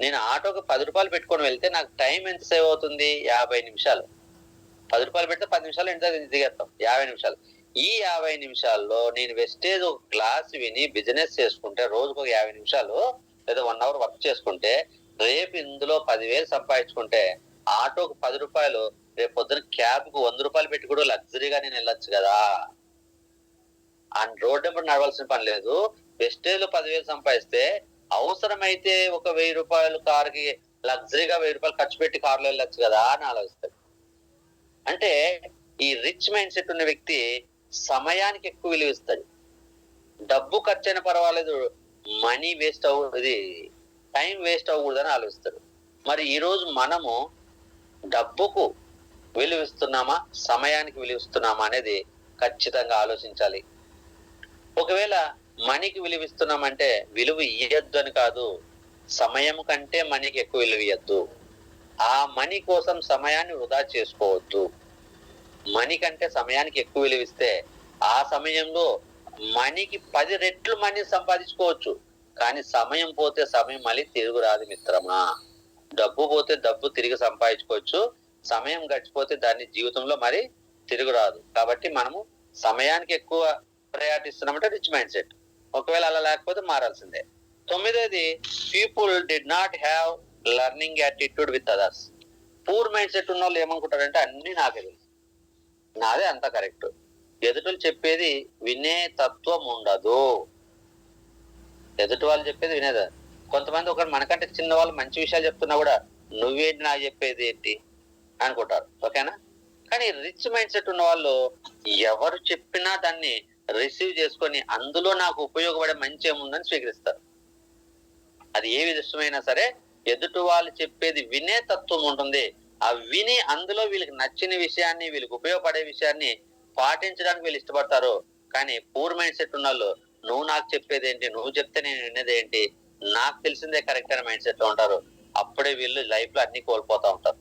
నేను ఆటోకి 10 రూపాయలు పెట్టుకొని వెళ్తే నాకు టైం ఎంత సేవ్ అవుతుంది? 50 నిమిషాలు. 10 రూపాయలు పెడితే 10 నిమిషాలు ఇంటి దిగేస్తాం, 50 నిమిషాలు. ఈ 50 నిమిషాల్లో నేను వెస్టేజ్ ఒక క్లాస్ విని బిజినెస్ చేసుకుంటే రోజుకు ఒక 50 నిమిషాలు లేదా 1 అవర్ వర్క్ చేసుకుంటే రేపు ఇందులో 10,000 సంపాదించుకుంటే ఆటోకు 10 రూపాయలు, రేపు పొద్దున క్యాబ్ కు 100 రూపాయలు పెట్టి కూడా లగ్జరీగా నేను వెళ్ళొచ్చు కదా. ఆ రోడ్ నెంబర్ నడవలసిన పని లేదు. వెస్టేజ్ లో 10,000 సంపాదిస్తే అవసరమైతే ఒక 1000 రూపాయలు కారుకి లగ్జరీగా 1000 రూపాయలు ఖర్చు పెట్టి కారులో వెళ్ళొచ్చు కదా అని ఆలోచిస్తాడు. అంటే ఈ రిచ్ మైండ్ సెట్ ఉన్న వ్యక్తి సమయానికి ఎక్కువ విలువిస్తాడు. డబ్బు ఖర్చు అయినా పర్వాలేదు, మనీ వేస్ట్ అవ్వదు, టైం వేస్ట్ అవ్వకూడదని ఆలోచిస్తాడు. మరి ఈ రోజు మనము డబ్బుకు విలువిస్తున్నామా, సమయానికి విలువిస్తున్నామా అనేది ఖచ్చితంగా ఆలోచించాలి. ఒకవేళ మనీకి విలువిస్తున్నామంటే విలువ ఇయ్యద్దు అని కాదు, సమయం కంటే మనీకి ఎక్కువ విలువ ఇయ్యద్దు. ఆ మనీ కోసం సమయాన్ని వృధా చేసుకోవద్దు. మనీ కంటే సమయానికి ఎక్కువ విలువిస్తే ఆ సమయంలో మనీకి 10 రెట్లు మనీ సంపాదించుకోవచ్చు. కానీ సమయం పోతే సమయం మళ్ళీ తిరుగు రాదు మిత్రమా. డబ్బు పోతే డబ్బు తిరిగి సంపాదించుకోవచ్చు, సమయం గడిచిపోతే దాన్ని జీవితంలో మరి తిరుగు రాదు. కాబట్టి మనము సమయానికి ఎక్కువ ప్రయారిటీ ఇస్తున్నామంటే రిచ్ మైండ్ సెట్. ఒకవేళ అలా లేకపోతే మారాల్సిందే. 9వది people did not have learning attitude with others. Poor mindset ఉన్న వాళ్ళు ఏమనుకుంటారంటే అన్ని నాకే తెలుసు, నాదే అంత కరెక్ట్, ఎదుటి చెప్పేది వినే తత్వం ఉండదు. ఎదుటి వాళ్ళు చెప్పేది వినేదా. కొంతమంది ఒకరు మనకంటే చిన్న వాళ్ళు మంచి విషయాలు చెప్తున్నా కూడా నువ్వేంటి నాకు చెప్పేది ఏంటి అనుకుంటారు. ఓకేనా? కానీ రిచ్ మైండ్ సెట్ ఉన్న వాళ్ళు ఎవరు చెప్పినా దాన్ని రిసీవ్ చేసుకొని అందులో నాకు ఉపయోగపడే మంచి ఏముందని స్వీకరిస్తారు. అది ఏ విషయమైనా సరే ఎదుటి వాళ్ళు చెప్పేది వినే తత్వం ఉంటుంది. ఆ విని అందులో వీళ్ళకి నచ్చిన విషయాన్ని, వీళ్ళకి ఉపయోగపడే విషయాన్ని పాటించడానికి వీళ్ళు ఇష్టపడతారు. కానీ పూర్ మైండ్ సెట్ ఉన్న వాళ్ళు నువ్వు నాకు చెప్పేది ఏంటి, నువ్వు చెప్తే నేను వినేది ఏంటి, నాకు తెలిసిందే కరెక్ట్ అనే మైండ్ సెట్ లో ఉంటారు. అప్పుడే వీళ్ళు లైఫ్ లో అన్ని కోల్పోతా ఉంటారు.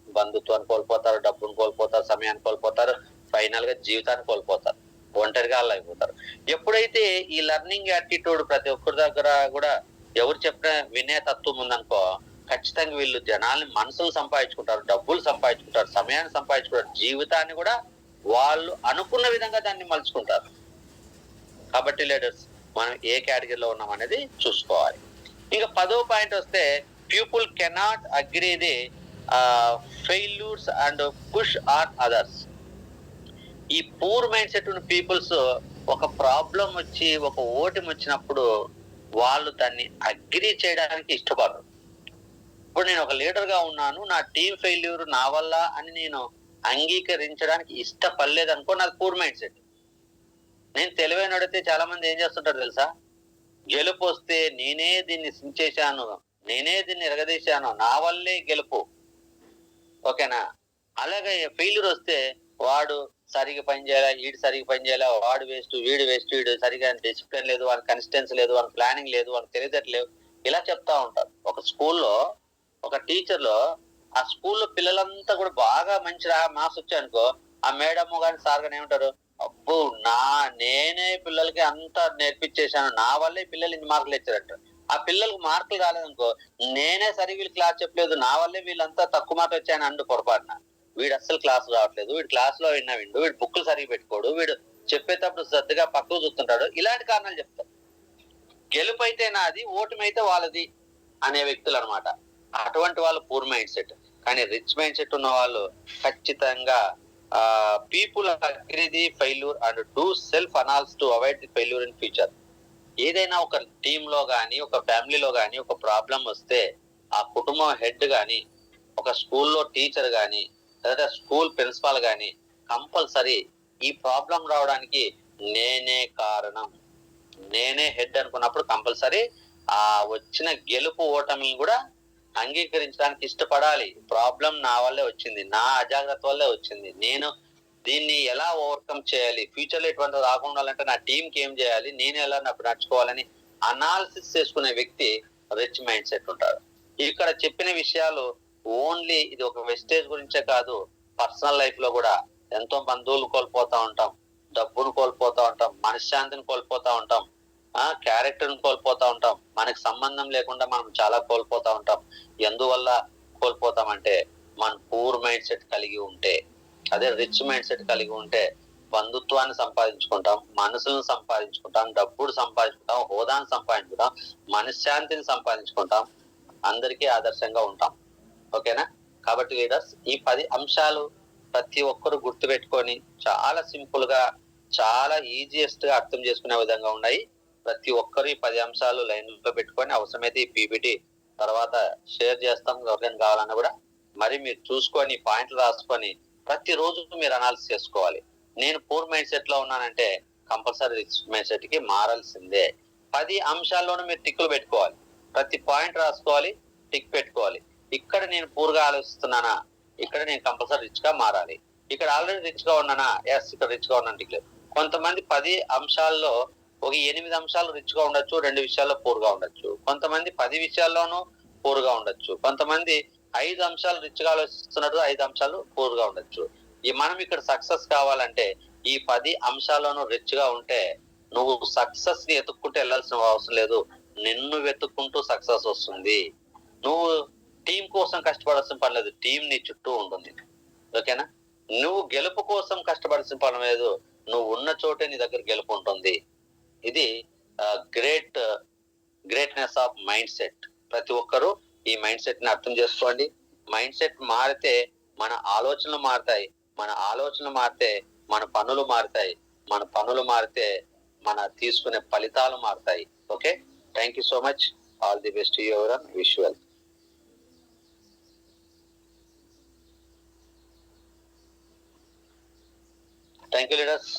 బంధుత్వాన్ని కోల్పోతారు, డబ్బును కోల్పోతారు, సమయాన్ని కోల్పోతారు, ఫైనల్ గా జీవితాన్ని కోల్పోతారు, ఒంటరిగా అయిపోతారు. ఎప్పుడైతే ఈ లెర్నింగ్ యాటిట్యూడ్ ప్రతి ఒక్కరి దగ్గర కూడా ఎవరు చెప్పిన వినే తత్వం ఉందనుకో, ఖచ్చితంగా వీళ్ళు జనాల్ని మనసులు సంపాదించుకుంటారు, డబ్బులు సంపాదించుకుంటారు, సమయాన్ని సంపాదించుకుంటారు, జీవితాన్ని కూడా వాళ్ళు అనుకున్న విధంగా దాన్ని మలుచుకుంటారు. కాబట్టి లీడర్స్ మనం ఏ కేటగిరీలో ఉన్నాం అనేది చూసుకోవాలి. ఇంకా 10వ పాయింట్ వస్తే people cannot agree the failures and push on others. ఈ పూర్ మైండ్ సెట్ ఉన్న పీపుల్స్ ఒక ప్రాబ్లం వచ్చి ఒక ఓటమి వచ్చినప్పుడు వాళ్ళు దాన్ని అగ్రీ చేయడానికి ఇష్టపడరు. ఇప్పుడు నేను ఒక లీడర్ గా ఉన్నాను, నా టీం ఫెయిల్యూర్ నా వల్ల అని నేను అంగీకరించడానికి ఇష్టపడలేదు అనుకో, నాది పూర్ మైండ్ సెట్. నేను తెలివైన అడిగితే చాలా మంది ఏం చేస్తుంటారు తెలుసా, గెలుపు వస్తే నేనే దీన్ని సించేశాను, నేనే దీన్ని ఎరగదీశాను, నా వల్లే గెలుపు, ఓకేనా. అలాగే ఫెయిల్యూర్ వస్తే వాడు సరిగా పని చేయాలా, వీడు సరిగా పని చేయాలా, వాడు వేస్ట్, వీడు వేస్ట్, వీడు సరిగా డిసిప్లిన్ లేదు, వాడి కన్సిస్టెన్సీ లేదు, వాడి ప్లానింగ్ లేదు, వాడికి తెలియదట్లేదు, ఇలా చెప్తా ఉంటారు. ఒక స్కూల్లో ఒక టీచర్లో ఆ స్కూల్లో పిల్లలంతా కూడా బాగా మంచి మార్క్స్ వచ్చాయనుకో, ఆ మేడమ్ కానీ సార్ కానీ ఏమంటారు, అబ్బో నేనే పిల్లలకి అంతా నేర్పించేశాను, నా వల్లే పిల్లలు ఇన్ని మార్కులు ఇచ్చారంట. ఆ పిల్లలకు మార్కులు రాలేదనుకో, నేనే సరిగ్గా వీళ్ళు క్లాస్ చెప్పలేదు, నా వల్లే వీళ్ళంతా తక్కువ మార్కులు వచ్చాయని అండు పొరపాటున. వీడు అస్సలు క్లాస్ రావట్లేదు, వీడు క్లాస్ లో విండు, వీడు బుక్లు సరిగ్గా పెట్టుకోడు, వీడు చెప్పేటప్పుడు శ్రద్ధగా పక్కకు చూస్తుంటాడు, ఇలాంటి కారణాలు చెప్తారు. గెలుపు అయితే నాది, ఓటమి అయితే వాళ్ళది అనే వ్యక్తులు అనమాట. అటువంటి వాళ్ళు పూర్ మైండ్ సెట్. కానీ రిచ్ మైండ్ సెట్ ఉన్న వాళ్ళు ఖచ్చితంగా people agree the failure and do self analysis to avoid the failure in future. ఏదైనా ఒక టీమ్ లో గానీ, ఒక ఫ్యామిలీలో గానీ ఒక ప్రాబ్లం వస్తే ఆ కుటుంబం హెడ్ గాని, ఒక స్కూల్లో టీచర్ గాని, లేదా స్కూల్ ప్రిన్సిపాల్ గాని కంపల్సరీ ఈ ప్రాబ్లం రావడానికి నేనే కారణం, నేనే హెడ్ అనుకున్నప్పుడు కంపల్సరీ ఆ వచ్చిన గెలుపు ఓటమిని కూడా అంగీకరించడానికి ఇష్టపడాలి. ప్రాబ్లం నా వల్లే వచ్చింది, నా అజాగ్రత్త వల్లే వచ్చింది, నేను దీన్ని ఎలా ఓవర్కమ్ చేయాలి, ఫ్యూచర్ లో ఎటువంటి రాకుండా అంటే నా టీంకి ఏం చేయాలి, నేను ఎలా నడుచుకోవాలని అనాలిసిస్ చేసుకునే వ్యక్తి రిచ్ మైండ్ సెట్ ఉంటారు. ఇక్కడ చెప్పిన విషయాలు ఓన్లీ ఇది ఒక వెస్టేజ్ గురించే కాదు, పర్సనల్ లైఫ్ లో కూడా ఎంతో బంధువులు కోల్పోతా ఉంటాం, డబ్బును కోల్పోతా ఉంటాం, మనశ్శాంతిని కోల్పోతా ఉంటాం, క్యారెక్టర్ ని కోల్పోతా ఉంటాం, మనకి సంబంధం లేకుండా మనం చాలా కోల్పోతా ఉంటాం. ఎందువల్ల కోల్పోతామంటే మన పూర్ మైండ్ సెట్ కలిగి ఉంటే. అదే రిచ్ మైండ్ సెట్ కలిగి ఉంటే బంధుత్వాన్ని సంపాదించుకుంటాం, మనసులను సంపాదించుకుంటాం, డబ్బులు సంపాదించుకుంటాం, హోదాను సంపాదించుకుంటాం, మనశ్శాంతిని సంపాదించుకుంటాం, అందరికీ ఆదర్శంగా ఉంటాం. ఓకేనా. కాబట్టి లీడర్స్ ఈ 10 అంశాలు ప్రతి ఒక్కరు గుర్తు పెట్టుకొని చాలా సింపుల్ గా, చాలా ఈజియెస్ట్ గా అర్థం చేసుకునే విధంగా ఉన్నాయి. ప్రతి ఒక్కరు ఈ 10 అంశాలు లైన్ లో పెట్టుకొని అవసరమైతే ఈ పీపీటీ తర్వాత షేర్ చేస్తాం, ఎవరికైనా కావాలన్నా కూడా. మరి మీరు చూసుకొని పాయింట్లు రాసుకొని ప్రతిరోజు మీరు అనాలిసిస్ చేసుకోవాలి. నేను పూర్ మైండ్ సెట్ లో ఉన్నానంటే కంపల్సరీ రిచ్ మైండ్ సెట్ కి మారాల్సిందే. 10 అంశాల్లోనూ మీరు టిక్లు పెట్టుకోవాలి, ప్రతి పాయింట్ రాసుకోవాలి, టిక్ పెట్టుకోవాలి. ఇక్కడ నేను పూర్గా ఆలోచిస్తున్నానా, ఇక్కడ నేను కంపల్సరీ రిచ్ గా మారాలి. ఇక్కడ ఆల్రెడీ రిచ్ గా ఉన్నానా, ఎస్ ఇక్కడ రిచ్ గా ఉన్నాను టిక్ లేదు. కొంతమంది 10 అంశాల్లో ఒక 8 అంశాలు రిచ్ గా ఉండొచ్చు, 2 విషయాల్లో పూర్గా ఉండొచ్చు. కొంతమంది 10 విషయాల్లోనూ పూర్గా ఉండొచ్చు. కొంతమంది 5 అంశాలు రిచ్ గా ఆలోచిస్తున్నట్టు 5 అంశాలు పూర్గా ఉండొచ్చు. మనం ఇక్కడ సక్సెస్ కావాలంటే ఈ 10 అంశాల్లోనూ రిచ్ గా ఉంటే నువ్వు సక్సెస్ ని ఎత్తుక్కుంటూ వెళ్ళాల్సిన అవసరం లేదు, నిన్ను వెతుక్కుంటూ సక్సెస్ వస్తుంది. నువ్వు టీం కోసం కష్టపడాల్సిన పని లేదు, టీం నీ చుట్టూ ఉంటుంది. ఓకేనా. నువ్వు గెలుపు కోసం కష్టపడాల్సిన పని లేదు, నువ్వు ఉన్న చోటే నీ దగ్గర గెలుపు ఉంటుంది. ఇది గ్రేట్నెస్ ఆఫ్ మైండ్ సెట్. ప్రతి ఒక్కరూ ఈ మైండ్ సెట్ ని అర్థం చేసుకోండి. మైండ్ సెట్ మారితే మన ఆలోచనలు మారుతాయి, మన ఆలోచనలు మారితే మన పనులు మారుతాయి, మన పనులు మారితే మన తీసుకునే ఫలితాలు మారుతాయి. Okay, thank you so much. All the best to you everyone. Wish you well. Thank you leaders.